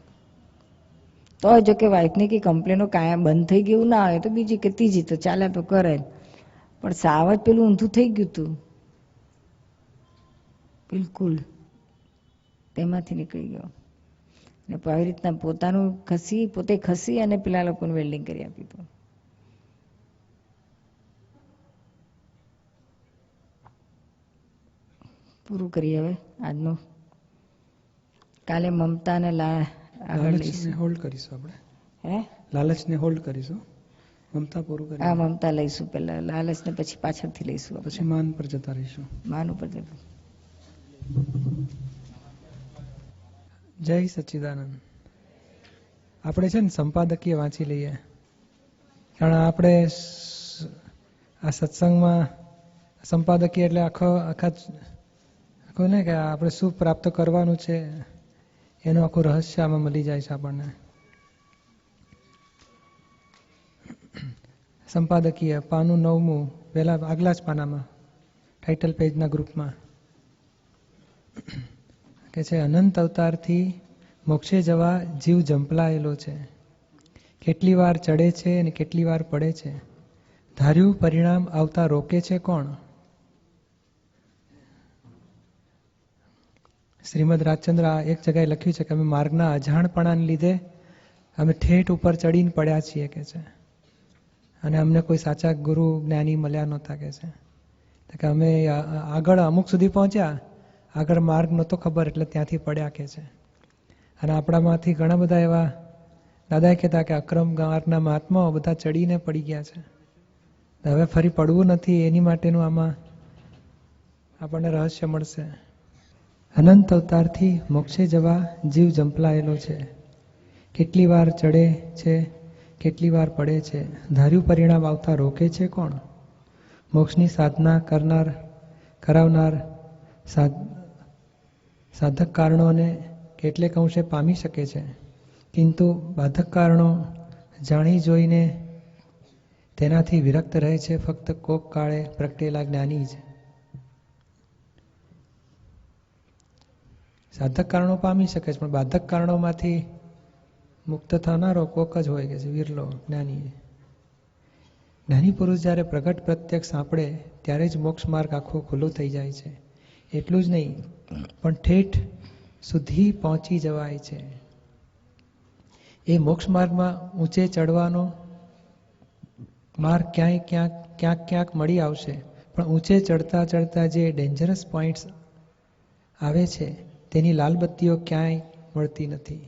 [SPEAKER 2] તો જો કે વાઈફની કંઈ કમ્પ્લેનો કાયમ બંધ થઈ ગયું ના હોય તો બીજી કે ત્રીજી તો ચાલ્યા તો કરે, પણ સાવ જ પેલું ઊંધું થઈ ગયું હતું બિલકુલ, તેમાંથી નીકળી ગયો. ને આવી રીતના પોતે ખસી અને પેલા લોકોને વેલ્ડિંગ કરી આપ્યું હતું. પૂરું કરીએ હવે આજનું. કાલે મમતાને આગળ લઈશું,
[SPEAKER 6] હોલ્ડ કરીશું આપણે.
[SPEAKER 2] હે
[SPEAKER 6] લાલચને હોલ્ડ કરીશું, મમતા પૂરું કરી.
[SPEAKER 2] હા, મમતા લઈશું પહેલા, લાલચને પછી પાછળથી લઈશું.
[SPEAKER 6] પછી માન પર જતા રહીશું.
[SPEAKER 2] માન ઉપર જતું.
[SPEAKER 6] જય સચ્ચિદાનંદ. આપણે છે ને સંપાદકીય વાંચી લઈએ, કારણ આપણે આ સત્સંગમાં સંપાદકીય એટલે આખું ને કે આપણે શું પ્રાપ્ત કરવાનું છે એનું આખું રહસ્ય આમાં મળી જાય છે આપણને. સંપાદકીય પાનું 9મું, પહેલા આગલા જ પાનામાં ટાઇટલ પેજના ગ્રુપમાં કે છે, અનંત અવતારથી મોક્ષે જવા જીવ ઝંપલાયેલો છે, કેટલી વાર ચડે છે અને કેટલી વાર પડે છે, ધાર્યું પરિણામ આવતા રોકે છે કોણ? શ્રીમદ રાજચંદ્ર એક જગ્યાએ લખ્યું છે કે અમે માર્ગના અજાણપણાને લીધે અમે ઠેઠ ઉપર ચડીને પડ્યા છીએ કે છે, અને અમને કોઈ સાચા ગુરુ જ્ઞાની મળ્યા નહોતા કે છે. કે અમે આગળ અમુક સુધી પહોંચ્યા, આગળ માર્ગ નહોતો ખબર એટલે ત્યાંથી પડ્યા કે છે. અને આપણામાંથી ઘણા બધા એવા દાદાએ કહેતા કે અક્રમ માર્ગના મહાત્માઓ બધા ચડીને પડી ગયા છે, હવે ફરી પડવું નથી, એની માટેનું આમાં આપણને રહસ્ય મળશે. અનંત અવતારથી મોક્ષે જવા જીવ ઝંપલાયેલો છે, કેટલી વાર ચડે છે, કેટલી વાર પડે છે, ધાર્યું પરિણામ આવતા રોકે છે કોણ? મોક્ષની સાધના કરાવનાર સાધક કારણોને કેટલેક અંશે પામી શકે છે, કિંતુ બાધક કારણો જાણી જોઈને તેનાથી વિરક્ત રહે છે ફક્ત કોક કાળે પ્રગટેલા જ્ઞાની જ. સાધક કારણો પામી શકે છે, પણ બાધક કારણોમાંથી મુક્ત થનારો કોક જ હોય કે છે, વિરલો જ્ઞાની. જ્ઞાની પુરુષ જ્યારે પ્રગટ પ્રત્યક્ષ સાંપડે ત્યારે જ મોક્ષ માર્ગ આખો ખુલ્લો થઈ જાય છે. એટલું જ નહીં, પણ ઠેઠ સુધી પહોંચી જવાય છે. એ મોક્ષ માર્ગમાં ઊંચે ચડવાનો માર્ગ ક્યાંક મળી આવશે, પણ ઊંચે ચડતા ચડતા જે ડેન્જરસ પોઈન્ટ્સ આવે છે તેની લાલબત્તીઓ ક્યાંય મળતી નથી.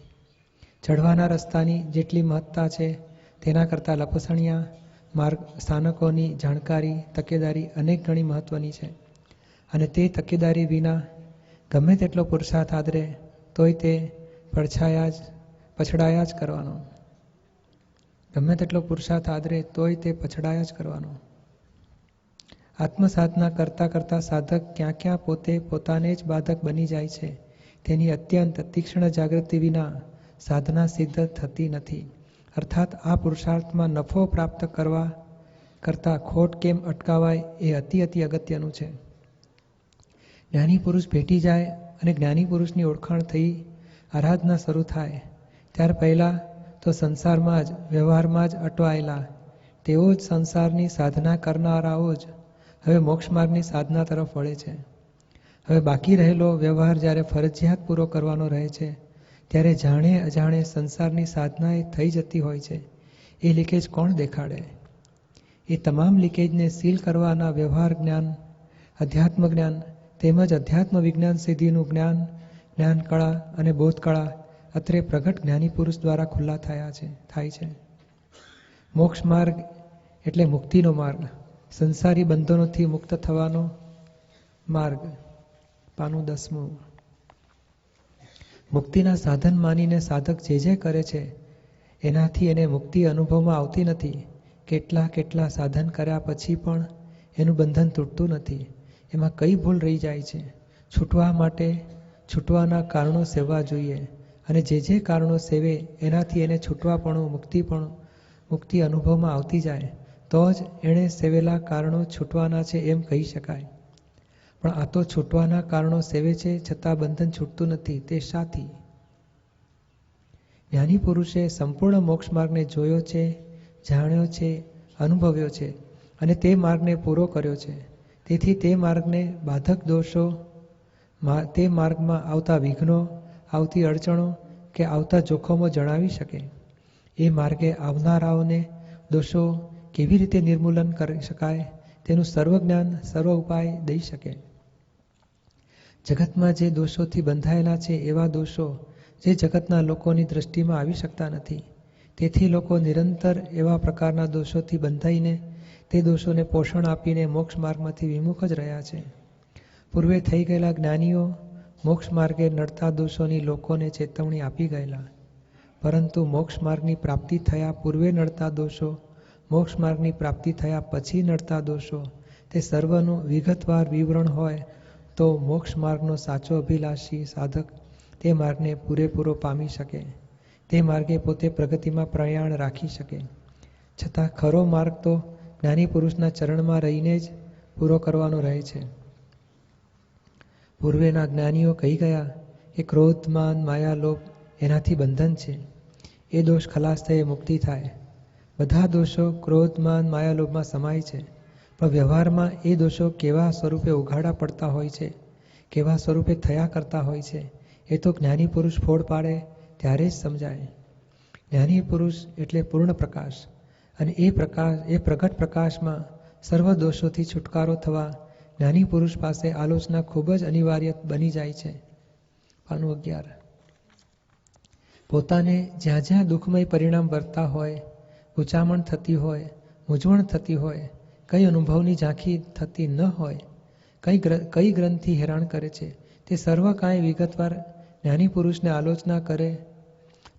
[SPEAKER 6] ચડવાના રસ્તાની જેટલી મહત્તા છે તેના કરતાં લપસણિયા માર્ગ સ્થાનકોની જાણકારી, તકેદારી અનેક ગણી મહત્વની છે. અને તે તકેદારી વિના ગમે તેટલો પુરુષાર્થ આદરે તોય તે પછડાયા જ કરવાનો. ગમે તેટલો પુરુષાર્થ આદરે તોય તે પછડાયા જ કરવાનો. આત્મસાધના કરતાં કરતાં સાધક ક્યાં પોતાને જ બાધક બની જાય છે. તેની અત્યંત તીક્ષ્ણ જાગૃતિ વિના સાધના સિદ્ધ થતી નથી. અર્થાત આ પુરુષાર્થમાં નફો પ્રાપ્ત કરવા કરતાં ખોટ કેમ અટકાવાય એ અતિ અગત્યનું છે. જ્ઞાની પુરુષ ભેટી જાય અને જ્ઞાની પુરુષની ઓળખાણ થઈ આરાધના શરૂ થાય ત્યાર પહેલાં તો સંસારમાં જ વ્યવહારમાં જ અટવાયેલા તેઓ જ સંસારની સાધના કરનારાઓ જ હવે મોક્ષ માર્ગની સાધના તરફ વળે છે. હવે બાકી રહેલો વ્યવહાર જ્યારે ફરજિયાત પૂરો કરવાનો રહે છે ત્યારે જાણે અજાણે સંસારની સાધના એ થઈ જતી હોય છે. એ લીકેજ કોણ દેખાડે? એ તમામ લીકેજને સીલ કરવાના વ્યવહાર જ્ઞાન, અધ્યાત્મ જ્ઞાન તેમજ અધ્યાત્મ વિજ્ઞાન સિદ્ધિનું જ્ઞાન કળા અને બોધ કળા અત્રે પ્રગટ જ્ઞાની પુરુષ દ્વારા ખુલ્લા થાય છે. મોક્ષ માર્ગ એટલે મુક્તિનો માર્ગ, સંસારી બંધનોથી મુક્ત થવાનો માર્ગ. પાનું 10. મુક્તિના સાધન માનીને સાધક જે કરે છે એનાથી એને મુક્તિ અનુભવમાં આવતી નથી. કેટલા સાધન કર્યા પછી પણ એનું બંધન તૂટતું નથી. એમાં કઈ ભૂલ રહી જાય છે? છૂટવા માટે છૂટવાના કારણો સેવવા જોઈએ, અને જે કારણો સેવે એનાથી એને છૂટવાપણું, મુક્તિ અનુભવમાં આવતી જાય તો જ એણે સેવેલા કારણો છૂટવાના છે એમ કહી શકાય. પણ આ તો છૂટવાના કારણો સેવે છે છતાં બંધન છૂટતું નથી. તે શાથી? જ્ઞાની પુરુષે સંપૂર્ણ મોક્ષ માર્ગને જોયો છે, જાણ્યો છે, અનુભવ્યો છે અને તે માર્ગને પૂરો કર્યો છે. તેથી તે માર્ગને બાધક દોષો, તે માર્ગમાં આવતા વિઘ્નો, આવતી અડચણો કે આવતા જોખમો જણાવી શકે. એ માર્ગે આવનારાઓને દોષો કેવી રીતે નિર્મૂલન કરી શકાય તેનું સર્વ જ્ઞાન, સર્વ ઉપાય દઈ શકે. જગતમાં જે દોષોથી બંધાયેલા છે એવા દોષો જે જગતના લોકોની દ્રષ્ટિમાં આવી શકતા નથી. તેથી લોકો નિરંતર એવા પ્રકારના દોષોથી બંધાઈને તે દોષોને પોષણ આપીને મોક્ષ માર્ગમાંથી વિમુખ જ રહ્યા છે. પૂર્વે થઈ ગયેલા જ્ઞાનીઓ મોક્ષ માર્ગે નડતા દોષોની લોકોને ચેતવણી આપી ગયેલા, પરંતુ મોક્ષ માર્ગની પ્રાપ્તિ થયા પૂર્વે નડતા દોષો, મોક્ષ માર્ગની પ્રાપ્તિ થયા પછી નડતા દોષો, તે સર્વનું વિગતવાર વિવરણ હોય તો મોક્ષ માર્ગનો સાચો અભિલાષી સાધક તે માર્ગને પૂરેપૂરો પામી શકે, તે માર્ગે પોતે પ્રગતિમાં પ્રયાણ રાખી શકે. છતાં ખરો માર્ગ તો જ્ઞાની પુરુષના ચરણમાં રહીને જ પૂરો કરવાનો રહે છે. પૂર્વેના જ્ઞાનીઓ કહી ગયા કે ક્રોધ, માન, માયા, લોભ એનાથી બંધન છે. એ દોષ ખલાસ થયે મુક્તિ થાય. બધા દોષો ક્રોધ, માન, માયા, લોભમાં સમાય છે, પણ વ્યવહારમાં એ દોષો કેવા સ્વરૂપે ઉઘાડા પડતા હોય છે, કેવા સ્વરૂપે થયા કરતા હોય છે, એ તો જ્ઞાની પુરુષ ફોડ પાડે ત્યારે જ સમજાય. જ્ઞાની પુરુષ એટલે પૂર્ણ પ્રકાશ, અને એ પ્રગટ પ્રકાશમાં સર્વ દોષોથી છુટકારો થવા જ્ઞાની પુરુષ પાસે આલોચના ખૂબ જ અનિવાર્ય બની જાય છે. પાનું 11. પોતાને જ્યાં દુઃખમય પરિણામ વર્તા હોય, ગુચામણ થતી હોય, મૂંઝવણ થતી હોય, કઈ અનુભવની ઝાંખી થતી ન હોય, કઈ ગ્રંથિ હેરાન કરે છે, તે સર્વ કાંઈ વિગતવાર જ્ઞાની પુરુષને આલોચના કરે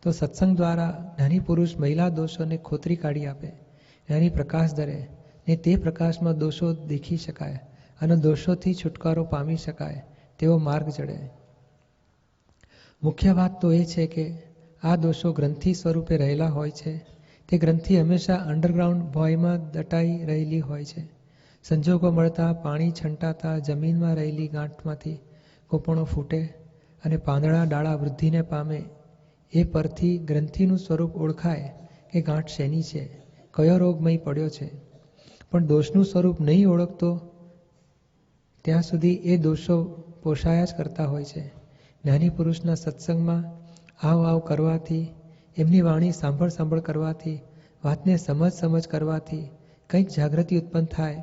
[SPEAKER 6] તો સત્સંગ દ્વારા જ્ઞાની પુરુષ મહિલા દોષોને ખોતરી કાઢી આપે. જ્ઞાની પ્રકાશ ધરે ને તે પ્રકાશમાં દોષો દેખી શકાય અને દોષોથી છુટકારો પામી શકાય તેવો માર્ગ જડે. મુખ્ય વાત તો એ છે કે આ દોષો ગ્રંથિ સ્વરૂપે રહેલા હોય છે, તે ગ્રંથિ હંમેશા અંડરગ્રાઉન્ડ ભોયમાં દટાઈ રહેલી હોય છે. સંજોગો મળતા પાણી છંટાતા જમીનમાં રહેલી ગાંઠમાંથી કોપણો ફૂટે અને પાંદડા ડાળા વૃદ્ધિને પામે. એ પરથી ગ્રંથિનું સ્વરૂપ ઓળખાય કે ગાંઠ શેની છે, કયો રોગમય પડ્યો છે. પણ દોષનું સ્વરૂપ નહીં ઓળખતો ત્યાં સુધી એ દોષો પોષાયા જ કરતા હોય છે. જ્ઞાની પુરુષના સત્સંગમાં આવ કરવાથી, એમની વાણી સાંભળ કરવાથી, વાતને સમજ કરવાથી કંઈક જાગૃતિ ઉત્પન્ન થાય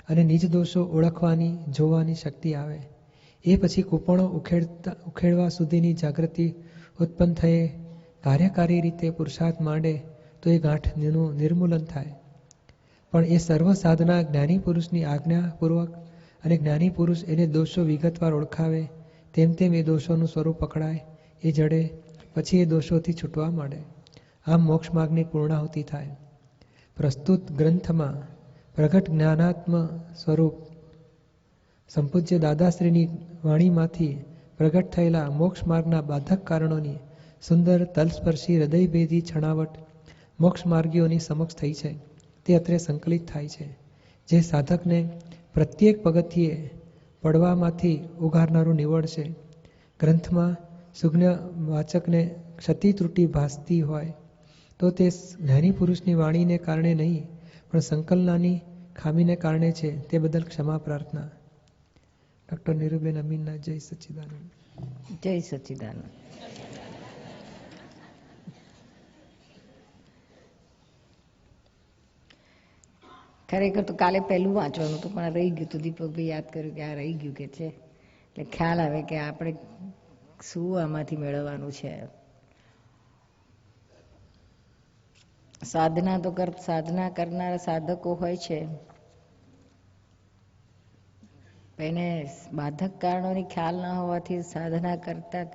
[SPEAKER 6] અને નિજ દોષો ઓળખવાની, જોવાની શક્તિ આવે. એ પછી કૂપણો ઉખેડવા સુધીની જાગૃતિ ઉત્પન્ન થયે કાર્યકારી રીતે પુરુષાર્થ માંડે તો એ ગાંઠનું નિર્મૂલન થાય. પણ એ સર્વ સાધના જ્ઞાની પુરુષની આજ્ઞાપૂર્વક અને જ્ઞાની પુરુષ એને દોષો વિગતવાર ઓળખાવે તેમ એ દોષોનું સ્વરૂપ પકડાય, એ જડે, પછી એ દોષોથી છૂટવા માંડે. આમ મોક્ષ માર્ગની પૂર્ણાહુતિ થાય. પ્રસ્તુત ગ્રંથમાં પ્રગટ જ્ઞાનાત્મ સ્વરૂપ સંપૂજ્ય દાદાશ્રીની વાણીમાંથી પ્રગટ થયેલા મોક્ષ માર્ગના બાધક કારણોની સુંદર તલસ્પર્શી હૃદયભેદી છણાવટ મોક્ષ માર્ગીઓની સમક્ષ થઈ છે. તે અત્રે સંકલિત થાય છે, જે સાધકને પ્રત્યેક પગથિયે પડવામાંથી ઉગારનારું નિવડશે. ગ્રંથમાં સુજ્ઞ વાચકને ક્ષતિ ત્રુટિ ભાસતી હોય તો તે જ્ઞાની પુરુષની વાણીને કારણે નહીં, પણ સંકલનાની ખામીને કારણે છે. તે બદલ ક્ષમા પ્રાર્થના. ડૉક્ટર નીરુબેન અમીનના. જય સચ્ચિદાનંદ.
[SPEAKER 2] જય સચ્ચિદાનંદ. ખરેખર તો કાલે પહેલું વાંચવાનું હતું, પણ રહી ગયું. તો દીપકભાઈ યાદ કર્યું કે આ રહી ગયું કે છે, એટલે ખ્યાલ આવે કે આપણે શું આમાંથી મેળવવાનું છે. સાધના કરનારા સાધકો હોય છે, એને બાધક કારણોની ખ્યાલ ના હોવાથી સાધના કરતા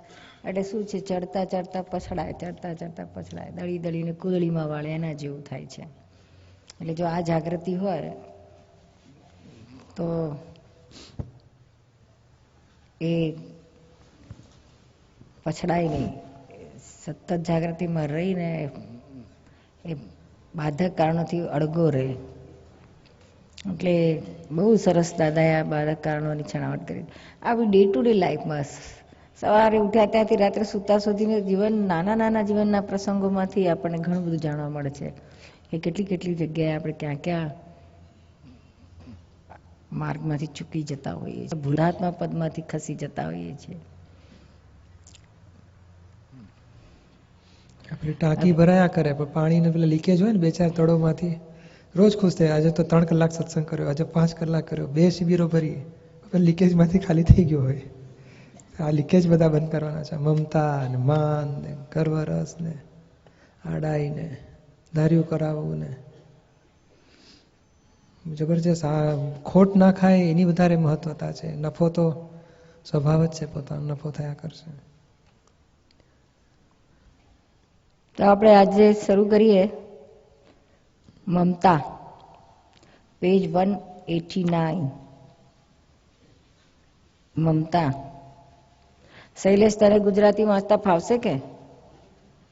[SPEAKER 2] એટલે શું છે, ચડતા પછડાય, દળીને કુદળીમાં વાળે એના જેવું થાય છે. એટલે જો આ જાગૃતિ હોય તો એ પછડાય નહીં, સતત જાગૃતિમાં રહીને એ બાધક કારણોથી અળગો રહે. એટલે બહુ સરસ દાદાએ આ બાધક કારણોની છણાવટ કરી. આવી ડે ટુ ડે લાઈફમાં સવારે ઉઠ્યા ત્યાંથી રાત્રે સૂતા સુધીનું જીવન, નાના જીવનના પ્રસંગોમાંથી આપણને ઘણું બધું જાણવા મળે છે કે કેટલી જગ્યાએ આપણે ક્યાં માર્ગમાંથી ચૂકી જતા હોઈએ છીએ, ભૂલાત્મા પદમાંથી ખસી જતા હોઈએ છીએ.
[SPEAKER 6] આપણી ટાંકી ભરાયા કરે પણ પાણીને પેલા લીકેજ હોય ને 2-4 તળોમાંથી રોજ ખુશ થાય. આજે તો 3 કલાક સત્સંગ કર્યો, આજે 5 કલાક કર્યો, 2 શિબિરો ભરી, લીકેજમાંથી ખાલી થઈ ગયો હોય. આ લીકેજ બધા બંધ કરવાના છે. મમતા ને માન ને ગર્વરસ ને આડાઈ ને ધાર્યું કરાવવું ને જબરજસ્ત. આ ખોટ ના ખાય એની વધારે મહત્વતા છે. નફો તો સ્વભાવ જ છે, પોતાનો નફો થયા કરશે.
[SPEAKER 2] તો આપણે આજે શરૂ કરીએ મમતા, પેજ 189. મમતા. શૈલેષ, તારે ગુજરાતી વાંચતા ફાવશે કે?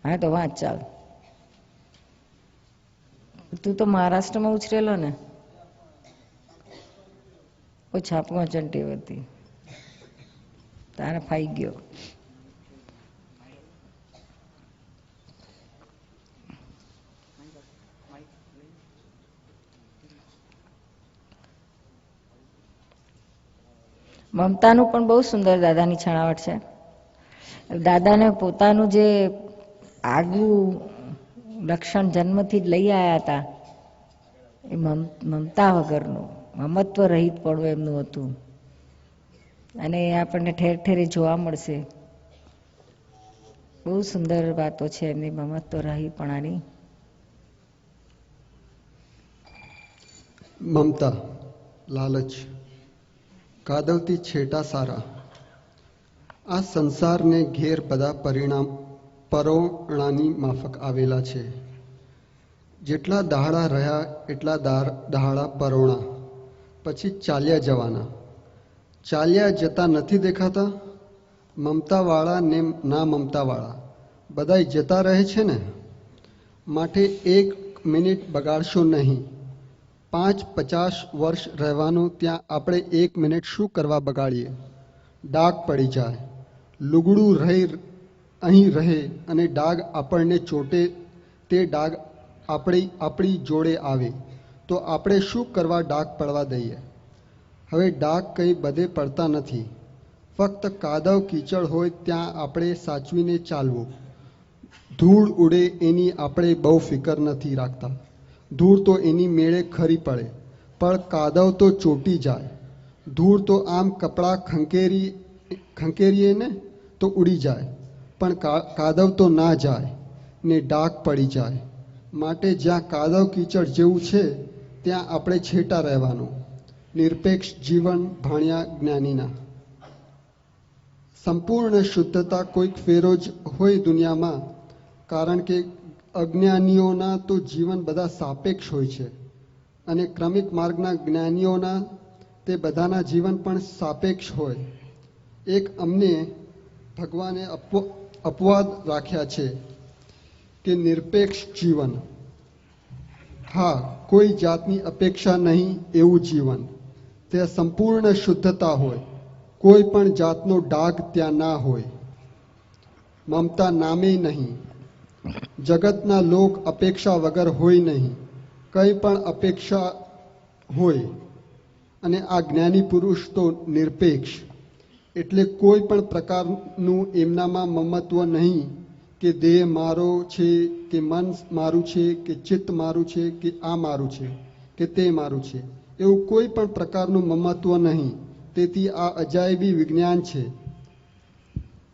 [SPEAKER 2] હા તો વાંચ ચાલ. તું તો મહારાષ્ટ્રમાં ઉછરેલો ને, ઓછા પહોંચંટી હતી, તારે ફાઈ ગયો. મમતાનું પણ બહુ સુંદર દાદાની છણાવટ છે. દાદાને પોતાનું જે આગવું લક્ષણ જન્મથી જ લઈ આવ્યા હતા, એ મમતા વગરનું, મમત્વ રહિત પડવું એમનું હતું. અને એ આપણને ઠેર ઠેરે જોવા મળશે. બહુ સુંદર વાતો છે એમની મમત્વ રહિતપણાની.
[SPEAKER 8] મમતા, લાલચ, કાદવતી છેટા સારા. આ સંસારને ઘેર બધા પરોણાની માફક આવેલા છે. જેટલા દહાડા રહ્યા એટલા દહાડા પરોણા, પછી ચાલ્યા જવાના. ચાલ્યા જતા નથી દેખાતા. મમતાવાળા ને ના મમતાવાળા બધાય જતા રહે છે ને. માટે 1 મિનિટ બગાડશો નહીં. 5-50 વર્ષ રહેવાનું ત્યાં આપણે 1 મિનિટ શું કરવા બગાડીએ? ડાઘ પડી જાય, લુગડું અહીં રહે અને ડાઘ આપણને ચોટે, તે ડાઘ આપણી જોડે આવે તો આપણે શું કરવા ડાઘ પડવા દઈએ? હવે ડાઘ કંઈ બધે પડતા નથી. ફક્ત કાદવ કીચડ હોય ત્યાં આપણે સાચવીને ચાલવું. ધૂળ ઉડે એની આપણે બહુ ફિકર નથી રાખતા. ધૂળ તો એની મેળે ખરી પડે, પણ કાદવ તો ચોટી જાય. ધૂળ તો આમ કપડાં ખંકેરીએ ને તો ઉડી જાય, પણ કાદવ તો ના જાય ને ડાઘ પડી જાય. માટે જ્યાં કાદવ કીચડ જેવું છે ત્યાં આપણે છેટા રહેવાનું. નિરપેક્ષ જીવન ભાણ્યા જ્ઞાનીના. સંપૂર્ણ શુદ્ધતા કોઈક ફેરો જ હોય દુનિયામાં, કારણ કે અજ્ઞાનીઓના તો જીવન બધા સાપેક્ષ હોય છે અને ક્રમિક માર્ગના જ્ઞાનીઓના તે બધાના જીવન પણ સાપેક્ષ હોય. એક અમને ભગવાને અપવાદ રાખ્યા છે કે નિરપેક્ષ જીવન. હા, કોઈ જાતની અપેક્ષા નહીં એવું જીવન. તે સંપૂર્ણ શુદ્ધતા હોય, કોઈ પણ જાતનો ડાઘ ત્યાં ના હોય. મમતા નામે નહીં. જગતના લોક અપેક્ષા વગર હોય નહીં, કંઈ પણ અપેક્ષા હોય. અને આ જ્ઞાની પુરુષ તો નિરપેક્ષ, એટલે કોઈ પણ પ્રકારનું એમનામાં મમત્વ નહીં કે દેહ મારો છે કે મન મારું છે કે ચિત્ત મારું છે કે આ મારું છે કે તે મારું છે, એવું કોઈ પણ પ્રકારનું મમત્વ નહીં. તેથી આ અજાયબી વિજ્ઞાન છે.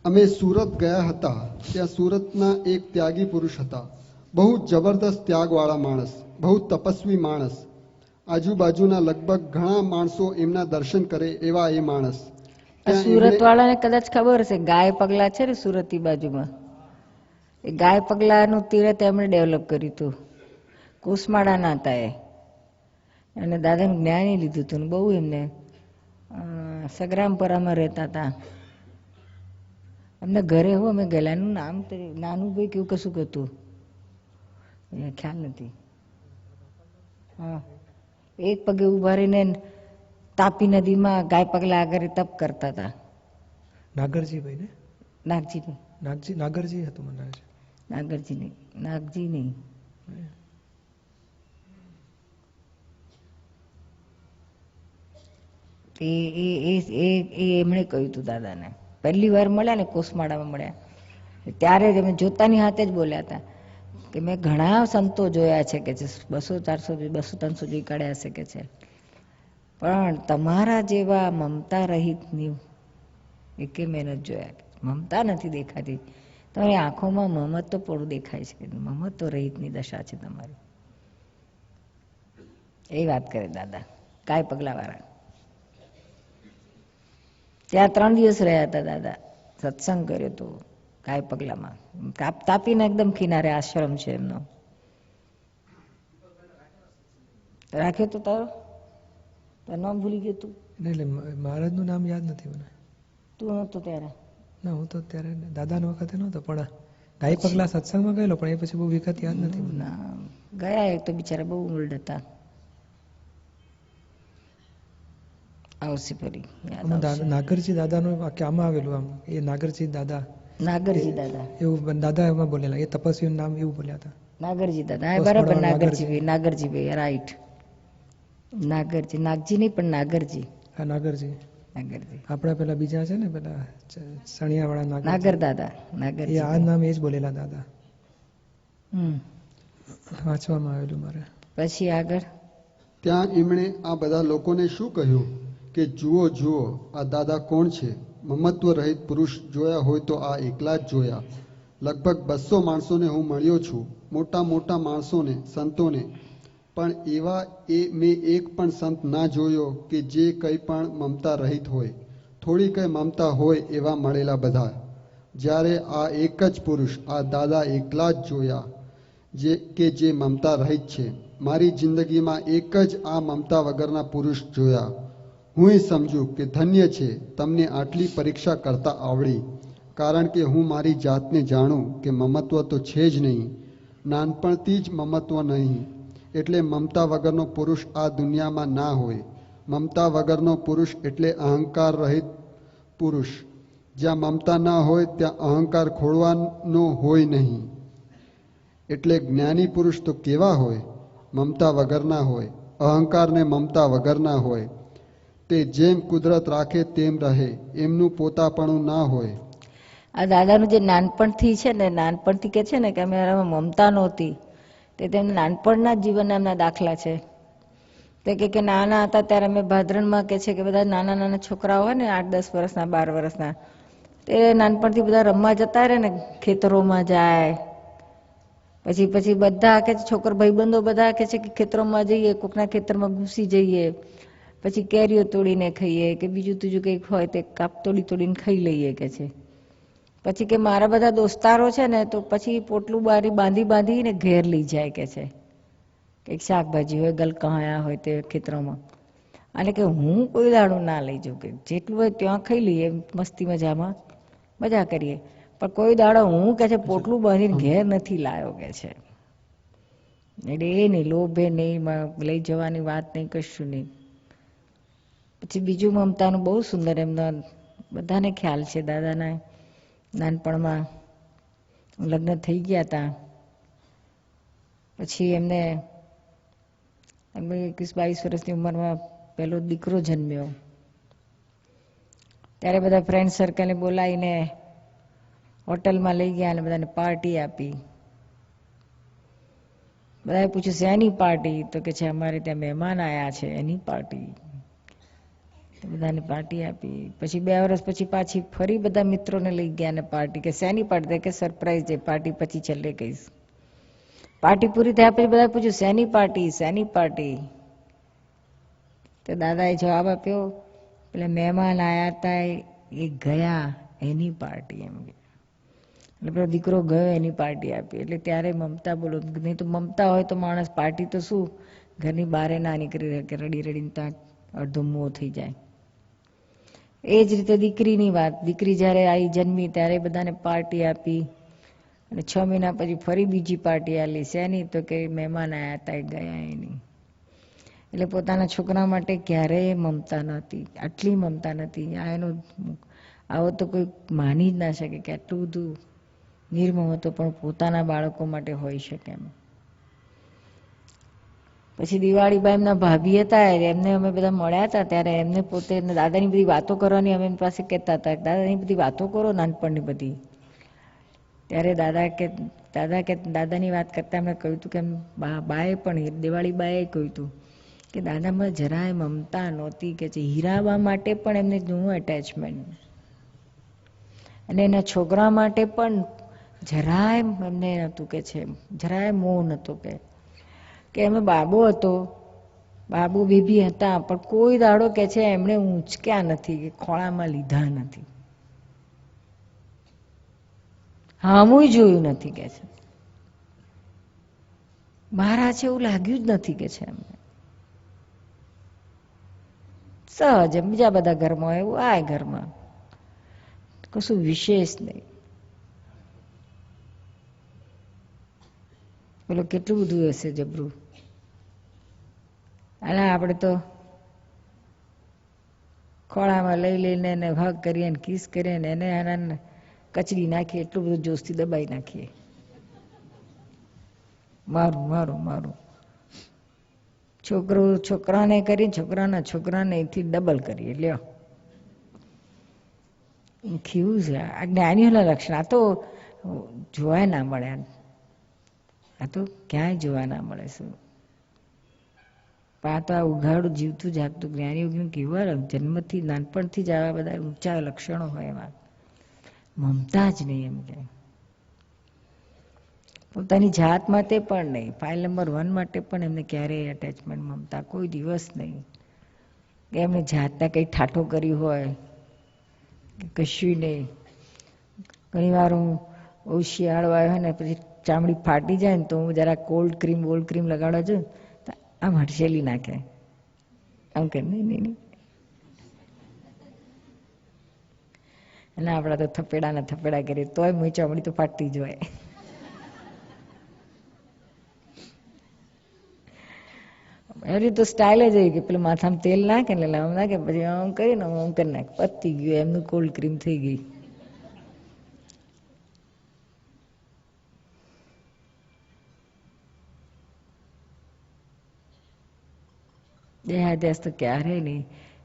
[SPEAKER 8] અમે સુરત ગયા હતા, ત્યાં સુરતના એક ત્યાગી પુરુષ હતા. બહુ જબરદસ્ત ત્યાગવાળા માણસ, બહુ તપસ્વી માણસ. આજુબાજુના લગભગ ઘણા માણસો એમના દર્શન કરે એવા એ માણસ.
[SPEAKER 2] સુરત વાળાને કદાચ ખબર હશે, ગાય પગલા છે ને સુરતની બાજુમાં, એ ગાય પગલાનું તીરથ એમણે ડેવલપ કર્યું હતું. કુસમાળાના હતા એ, અને દાદાનું જ્ઞાની લીધું હતું. બહુ એમને સગ્રામપરામાં રહેતા હતા. એમને ઘરે હો અમે ગયેલા, એનું નામ નાનું ભાઈ કેવું કશું હતું, ખ્યાલ નથી. હા, એક પગે ઉભા રહીને તાપી નદીમાં ગાય પગલા આગળ તપ કરતા હતા.
[SPEAKER 6] નાગરજી ભાઈ ને?
[SPEAKER 2] નાગજી નહીં.
[SPEAKER 6] નાગરજી હતું મને લાગે છે.
[SPEAKER 2] નાગરજી નહીં, નાગજી નહીં. એમણે કહ્યું હતું દાદાને. પહેલી વાર મળ્યા ને કોસમાળામાં મળ્યા ત્યારે જ અમે જોતાની હાથે જ બોલ્યા હતા કે મેં ઘણા સંતો જોયા છે કે 200-400 200-300 જોઈ કાઢ્યા હશે કે છે, પણ તમારા જેવા મમતા રહિતની એકે મેં નથી જોયા. મમતા નથી દેખાતી, તમારી આંખોમાં મમત્વ પડું દેખાય છે. મમત્વ રહિતની દશા છે તમારી. એ વાત કરે દાદા ગાય પગલા વાળા. ત્યાં 3 દિવસ રહ્યા હતા દાદા. સત્સંગ કર્યો હતો ગાય પગલામાં. તાપીના એકદમ કિનારે આશ્રમ છે એમનો. રાખ્યો તો તારો નામ ભૂલી ગયું તું?
[SPEAKER 6] એટલે મહારાજનું નામ યાદ નથી મને.
[SPEAKER 2] તું નહોતો ત્યારે?
[SPEAKER 6] ના, હું તો ત્યારે દાદાના વખતે નહોતો, પણ ગાય પગલા સત્સંગમાં ગયેલો, પણ એ પછી બહુ વિગત યાદ નથી.
[SPEAKER 2] ના, ગયા એ તો બિચારા બહુ ઓલ્ડ હતા. આવશે ફરી.
[SPEAKER 6] નાગરજી દાદાનું વાક્ય આમાં આવેલું, આમ એ નાગરજી દાદા.
[SPEAKER 2] નાગરજી દાદા
[SPEAKER 6] એવું દાદા એમાં બોલેલા, એ તપસ્વીનું નામ એવું બોલ્યા હતા.
[SPEAKER 2] નાગરજી દાદા. હા બરાબર, નાગરજી ભાઈ રાઈટ. નાગરજી, નાગજી નહીં પણ નાગરજી.
[SPEAKER 6] હા, નાગરજી.
[SPEAKER 2] નાગરજી
[SPEAKER 6] આપણા પેલા બીજા છે ને, પેલા સણિયાવાળા
[SPEAKER 2] નાગર દાદા. નાગરજી
[SPEAKER 6] આ નામ એ જ બોલેલા દાદા. વાંચવામાં આવેલું મારે.
[SPEAKER 2] પછી આગળ
[SPEAKER 8] ત્યાં એમણે આ બધા લોકોને શું કહ્યું કે જુઓ જુઓ આ દાદા કોણ છે. મમત્વ રહિત પુરુષ જોયા હોય તો આ એકલા જ જોયા. લગભગ 200 માણસોને હું મળ્યો છું, મોટા મોટા માણસોને, સંતોને, પણ એવા મેં એક પણ સંત ના જોયો કે જે કંઈ પણ મમતા રહિત હોય. થોડી કંઈ મમતા હોય એવા મળેલા બધા. જ્યારે આ એક જ પુરુષ આ દાદા એકલા જ જોયા જે મમતા રહિત છે. મારી જિંદગીમાં એક જ આ મમતા વગરના પુરુષ જોયા. હું સમજું કે ધન્ય છે તમને આટલી પરીક્ષા કરતા આવડી, કારણ કે હું મારી જાતને જાણું કે મમત્વ તો છે જ નહીં. નાનપણથી જ મમત્વ નહીં, એટલે મમતા વગરનો પુરુષ આ દુનિયામાં ના હોય. મમતા વગરનો પુરુષ એટલે અહંકાર રહિત પુરુષ. જ્યાં મમતા ના હોય ત્યાં અહંકાર ખોળવાનો હોય નહીં. એટલે જ્ઞાની પુરુષ તો કેવા હોય? મમતા વગરના હોય, અહંકાર ને મમતા વગરના હોય. તે જેમ કુદરત રાખે તેમ રહે, એમનું પોતાપણું ના હોય.
[SPEAKER 2] આ દાદાનું જે નાનપણથી છે ને, નાનપણથી કે છે ને કે અમારામાં મમતા નહોતી, તે તેમના નાનપણના જ જીવનના એમના દાખલા છે. તે કે નાના હતા ત્યારે અમે ભાદરણમાં કે છે કે બધા નાના નાના છોકરાઓ હોય ને 8-10 વર્ષના 12 વર્ષના, તે નાનપણથી બધા રમવા જતા રહે ને, ખેતરોમાં જાય. પછી બધા કે છોકરા ભાઈબંધો બધા કે છે કે ખેતરોમાં જઈએ, કોકના ખેતરમાં ઘૂસી જઈએ, પછી કેરીઓ તોડીને ખાઈએ કે બીજું ત્રીજું કંઈક હોય તે તોડીને ખાઈ લઈએ કે છે. પછી કે મારા બધા દોસ્તારો છે ને તો પછી પોટલું બાંધીને ઘેર લઈ જાય કે છે, કંઈક શાકભાજી હોય ગલકાયા હોય તે ખેતરોમાં. અને કે હું કોઈ દાડો ના લઈ જાઉં, કે જેટલું હોય ત્યાં ખાઈ લઈએ મસ્તી મજામાં, મજા કરીએ, પણ કોઈ દાડો હું કે છે પોટલું બાંધીને ઘેર નથી લાયો કે છે. એટલે એ નહીં, લોભે નહીં, લઈ જવાની વાત નહીં, કશું નહીં. પછી બીજું મમતાનું બહુ સુંદર એમના બધાને ખ્યાલ છે. દાદાના નાનપણમાં લગ્ન થઈ ગયા હતા, પછી એમને 21-22 વર્ષની ઉંમરમાં પહેલો દીકરો જન્મ્યો. ત્યારે બધા ફ્રેન્ડ સર્કલને બોલાવીને હોટલમાં લઈ ગયા અને બધાને પાર્ટી આપી. બધાએ પૂછ્યું શેની પાર્ટી? તો કે છે અમારે ત્યાં મહેમાન આવ્યા છે એની પાર્ટી. બધાને પાર્ટી આપી. પછી 2 વર્ષ પછી પાછી ફરી બધા મિત્રોને લઈ ગયા અને પાર્ટી. કે શેની પાર્ટી? કે સરપ્રાઈઝ ડે પાર્ટી, પછી છેલ્લે કહીશ. પાર્ટી પૂરી થયા પછી બધા પૂછ્યું શેની પાર્ટી, શેની પાર્ટી? તો દાદાએ જવાબ આપ્યો, પેલા મહેમાન આવ્યા હતા એ ગયા એની પાર્ટી એમ. એટલે પેલો દીકરો ગયો એની પાર્ટી આપી. એટલે ત્યારે મમતા બોલો, નહીં તો મમતા હોય તો માણસ પાર્ટી તો શું, ઘરની બહાર ના નીકળી રહે, કે રડી રડીને ત્યાં અડધો મોં થઈ જાય. એ જ રીતે દીકરીની વાત, દીકરી જ્યારે આવી જન્મી ત્યારે બધાને પાર્ટી આપી અને 6 મહિના પછી ફરી બીજી પાર્ટી આલી. શેની? તો કે મહેમાન આવ્યા હતા એ ગયા એની. એટલે પોતાના છોકરા માટે ક્યારેય મમતા નહોતી, આટલી મમતા નથી. આવો તો કોઈ માની જ ના શકે કે આટલું બધું નિર્મમત્વ પણ પોતાના બાળકો માટે હોઈ શકે એમ. પછી દિવાળીબા એમના ભાભી હતા, એમને અમે બધા મળ્યા હતા ત્યારે એમને પોતે દાદાની બધી વાતો કરવાની અમે એમની પાસે કહેતા હતા, દાદાની બધી વાતો કરો નાનપણની બધી. ત્યારે દાદાની વાત કરતા એમણે કહ્યું હતું કે બાએ પણ, દિવાળીબાએ કહ્યું હતું કે દાદામાં જરાય મમતા નહોતી, કે હીરાબા માટે પણ એમને ઘણું એટેચમેન્ટ, અને એના છોકરા માટે પણ જરાય એમને નહોતું, કે છે જરાય મોહ નહોતો. કે એમાં બાબો હતો, બાબુ બેબી હતા, પણ કોઈ દાડો કે છે એમણે ઊંચક્યા નથી, કે ખોળામાં લીધા નથી, હામું જોયું નથી, કે છે મારા છે એવું લાગ્યું જ નથી, કે છે એમને સહજ બીજા બધા ઘરમાં હોય એવું આ ઘરમાં કશું વિશેષ નહીં. બોલો કેટલું બધું હશે જબરું. અને આપણે તો ખોળામાં લઈ લઈને એને હગ કરીએ ને કિસ કરીએ ને એને કચડી નાખીએ, એટલું બધું જોશથી દબાઈ નાખીએ, મારું મારું મારું. છોકરાને કરી, છોકરાના છોકરાને એથી ડબલ કરીએ. લ્યો કેવું છે આ જ્ઞાનીઓના લક્ષણ. આ તો જોવા ના મળે, આ તો ક્યાંય જોવા ના મળે. શું આ તો આ ઉઘાડું જીવતું જાગતું જ્ઞાનીઓ કેવા જન્મથી નાનપણથી જ આવા બધા ઊંચા લક્ષણો હોય. એમાં મમતા જ નહીં, એમ કે પોતાની જાત માટે પણ નહીં, ફાઇલ નંબર 1 માટે પણ એમને ક્યારેય એટેચમેન્ટ, મમતા કોઈ દિવસ નહીં. કે એમને જાતના કંઈ ઠાઠો કર્યું હોય કે કશું નહીં. ઘણી વાર હું બહુ શિયાળો આવ્યો હોય ને પછી ચામડી ફાટી જાય ને તો હું જરા કોલ્ડ ક્રીમ લગાડવા જાઉં તો આમ હડસેલી નાખે, આમ કે નહીં. અને આપણા તો થપેડા કરીએ તોય મું ચામડી તો ફાટતી જ હોય. એની તો સ્ટાઇલ જ એવી કે પેલું માથામાં તેલ નાખે ને એટલે આમ નાખે પછી આમ કરીને આમ કરી નાખે, પતી ગયું એમનું કોલ્ડ ક્રીમ થઈ ગઈ. દેહાદ્યાસ તો ક્યારેય નહીં.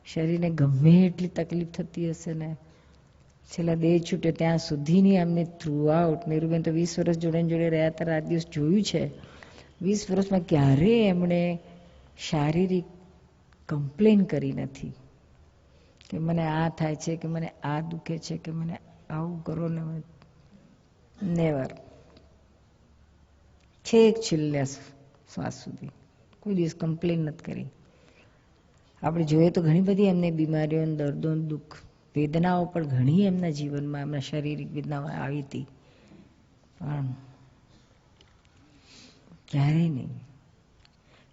[SPEAKER 2] શરીરને ગમે એટલી તકલીફ થતી હશે ને, છેલ્લા દેહ છૂટ્યો ત્યાં સુધીની અમને થ્રુ આઉટ, નીરુબેન તો 20 વર્ષ જોડે જોડે રહ્યા હતા, રાત દિવસ જોયું છે. 20 વર્ષમાં ક્યારેય એમણે શારીરિક કમ્પ્લેન કરી નથી કે મને આ થાય છે, કે મને આ દુખે છે, કે મને આવું કરો ને. નેવર. છેક છેલ્લા શ્વાસ સુધી કોઈ દિવસ કમ્પ્લેન નથી કરી. આપણે જોઈએ તો ઘણી બધી એમને બીમારીઓ, દર્દો, દુઃખ, વેદનાઓ પણ ઘણી એમના જીવનમાં, એમના શારીરિક વેદનાઓ આવી હતી, પણ ક્યારેય નહીં.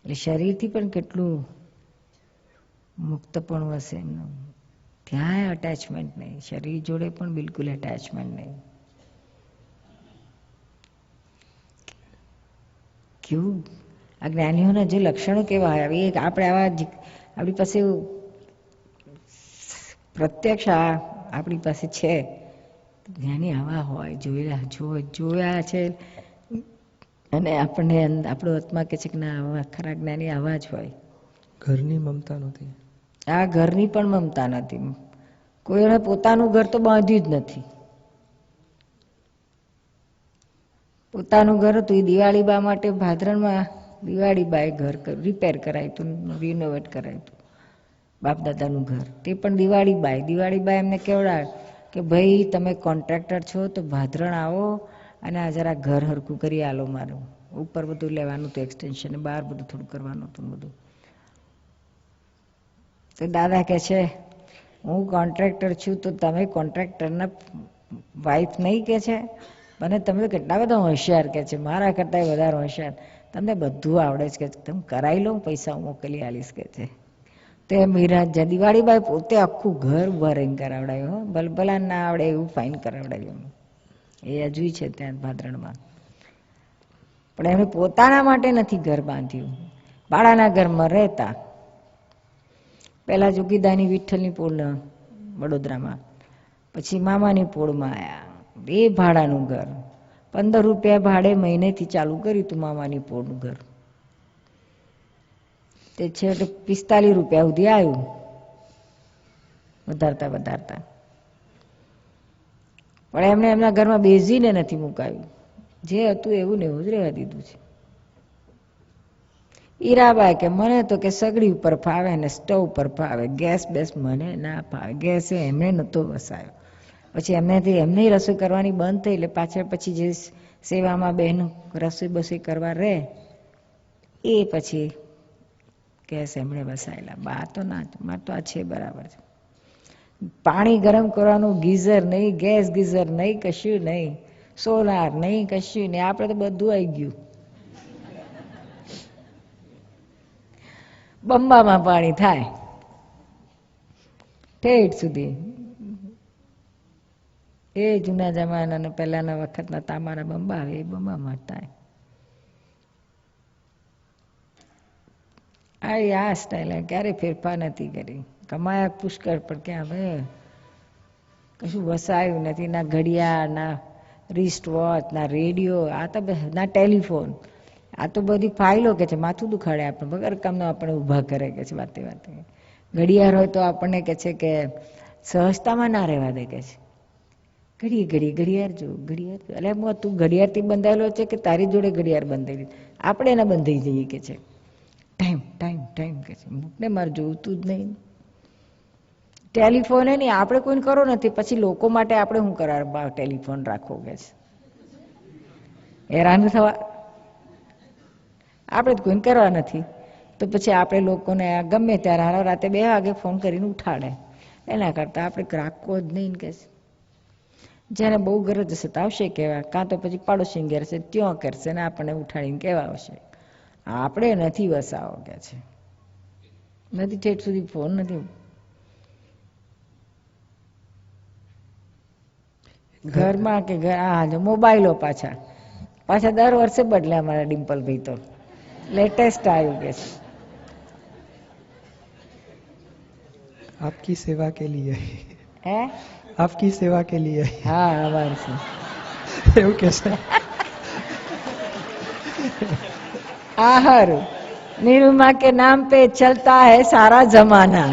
[SPEAKER 2] એટલે શરીરથી પણ કેટલું મુક્તપણું હશે એમનું. ક્યાંય અટેચમેન્ટ નહીં, શરીર જોડે પણ બિલકુલ અટેચમેન્ટ નહીં. કેવું આ જ્ઞાનીઓના જે લક્ષણો કેવા હોય, એ આપણે આવા આપણી પાસે પ્રત્યક્ષ આપણી પાસે છે. જ્ઞાની આવા હોય, જોયા છે, અને આપણને આપણો આત્મા કે છે કે ના આવા ખરા જ્ઞાની આવા જ હોય.
[SPEAKER 6] ઘરની મમતા નથી.
[SPEAKER 2] આ ઘરની પણ મમતા નથી. કોઈને પોતાનું ઘર તો બાંધ્યું જ નથી. પોતાનું ઘર હતું એ દિવાળીબા માટે ભાદરણમાં દિવાળીબાએ ઘર રિપેર કરાયું હતું, રિનોવેટ કરાયું હતું બાપ દાદાનું ઘર. તે પણ દિવાળીબાએ એમને કેવડાવે કે ભાઈ તમે કોન્ટ્રાક્ટર છો તો ભાદરણ આવો અને આ જરા ઘર હરખું કરી આલો મારું. ઉપર બધું લેવાનું હતું એક્સટેન્શન, બહાર બધું થોડું કરવાનું હતું બધું. તો દાદા કહે છે હું કોન્ટ્રાક્ટર છું તો તમે કોન્ટ્રાક્ટરના વાઇફ નહીં કે છે, મને તમે કેટલા બધા હોશિયાર કે છે, મારા કરતાં વધારે હોશિયાર, તમને બધું આવડે છે કે તમે કરાવી લો, પૈસા હું મોકલી આલીશ કે છે. તે મીરા દિવાળીબાઈ પોતે આખું ઘર ઉભા રહીને કરાવડાયું. ભલભલા ના આવડે એવું ફાઇન કરાવડાયું. એ હજુ છે ત્યાં ભાદરણમાં. પણ એમણે પોતાના માટે નથી ઘર બાંધ્યું, ભાડાના ઘરમાં રહેતા. પહેલા જોગીદાની વિઠ્ઠલની પોળ વડોદરામાં, પછી મામાની પોળમાં આવ્યા, એ ભાડાનું ઘર. 15 રૂપિયા ભાડે મહિનેથી ચાલુ કર્યું હતું મામાની પોળનું ઘર. તે છેવટે 45 રૂપિયા સુધી આવ્યું, વધારતા. પણ એમણે એમના ઘરમાં બેસીને નથી મુકાયું, જે હતું એવું ને એવું જ રહેવા દીધું છે. ઈરાબાઈ કે મને તો કે સગડી ઉપર ફાવે ને સ્ટવ ઉપર ફાવે, ગેસ બેસ મને ના ફાવે. ગેસે એમણે નહોતો વસાયો. પછી એમને રસોઈ કરવાની બંધ થઈ, એટલે પાછળ પછી જે સેવામાં બહેન રસોઈ કરવા રહે એ પછી ગેસ એમણે વસાયેલા. બા તો ના, મારે તો આ છે બરાબર છે. પાણી ગરમ કરવાનું ગીઝર નહીં, ગેસ ગીઝર નહીં, કશું નહીં, સોલાર નહીં, કશું નહીં. આપણે તો બધું આવી ગયું. બંબામાં પાણી થાય ઠેઠ સુધી. એ જૂના જમાનાના પહેલાના વખતના તાંબાના બંબા આવે એ બંબામાં થાય. આ સ્ટાઇલ ક્યારે ફેરફાર નથી કરી. કમાયા પુષ્કળ, પણ ક્યાં હવે કશું વસાયું નથી. ના ઘડિયાળ, ના રિસ્ટ વોચ, ના રેડિયો, આ તો ના ટેલિફોન. આ તો બધી ફાઇલો કે છે, માથું દુખાડે આપણે, વગર કામનો આપણે ઊભા કરે કે છે વાતે. ઘડિયાળ હોય તો આપણને કે છે કે સહજતામાં ના રહેવા દે કે છે. ઘડિયાળ જો. એટલે તું ઘડિયાળથી બંધાયેલો છે કે તારી જોડે ઘડિયાળ બંધાયેલી? આપણે એને બંધાઈ જઈએ કે છે. ટાઈમ કે છે, મૂકને મારે જોવું જ નહીં. ટેલિફોન નહીં, આપણે કોઈને કરો નથી, પછી લોકો માટે આપણે શું કરવા ટેલિફોન રાખવો કે છે? હેરાન થવા આપણે જ કોઈને કરવા નથી, તો પછી આપણે લોકોને ગમે ત્યારે હારા રાતે 2 વાગે ફોન કરીને ઉઠાડે. એના કરતાં આપણે રાખવો જ નહીં કે છે. જેને બહુ ગરજ હશે તો આવશે કહેવા, કાં તો પછી પાડોશી ઘેર છે ત્યાં કરશે ને આપણને ઉઠાડીને કહેવા આવશે. આપણે નથી વસાવો કે છે, નથી ઠેઠ સુધી ફોન નથી. ઘરમાં કે મોબાઈલો પાછા દર વર્ષે બદલે અમારા ડિમ્પલભાઈ તો લેટેસ્ટ આવ્યું કે છે.
[SPEAKER 6] आपकी सेवा के लिए
[SPEAKER 2] હે
[SPEAKER 6] आपकी सेवा के लिए
[SPEAKER 2] હા આભાર છે
[SPEAKER 6] એવું કે છે
[SPEAKER 2] आहर निरुमा के नाम पे चलता है सारा जमाना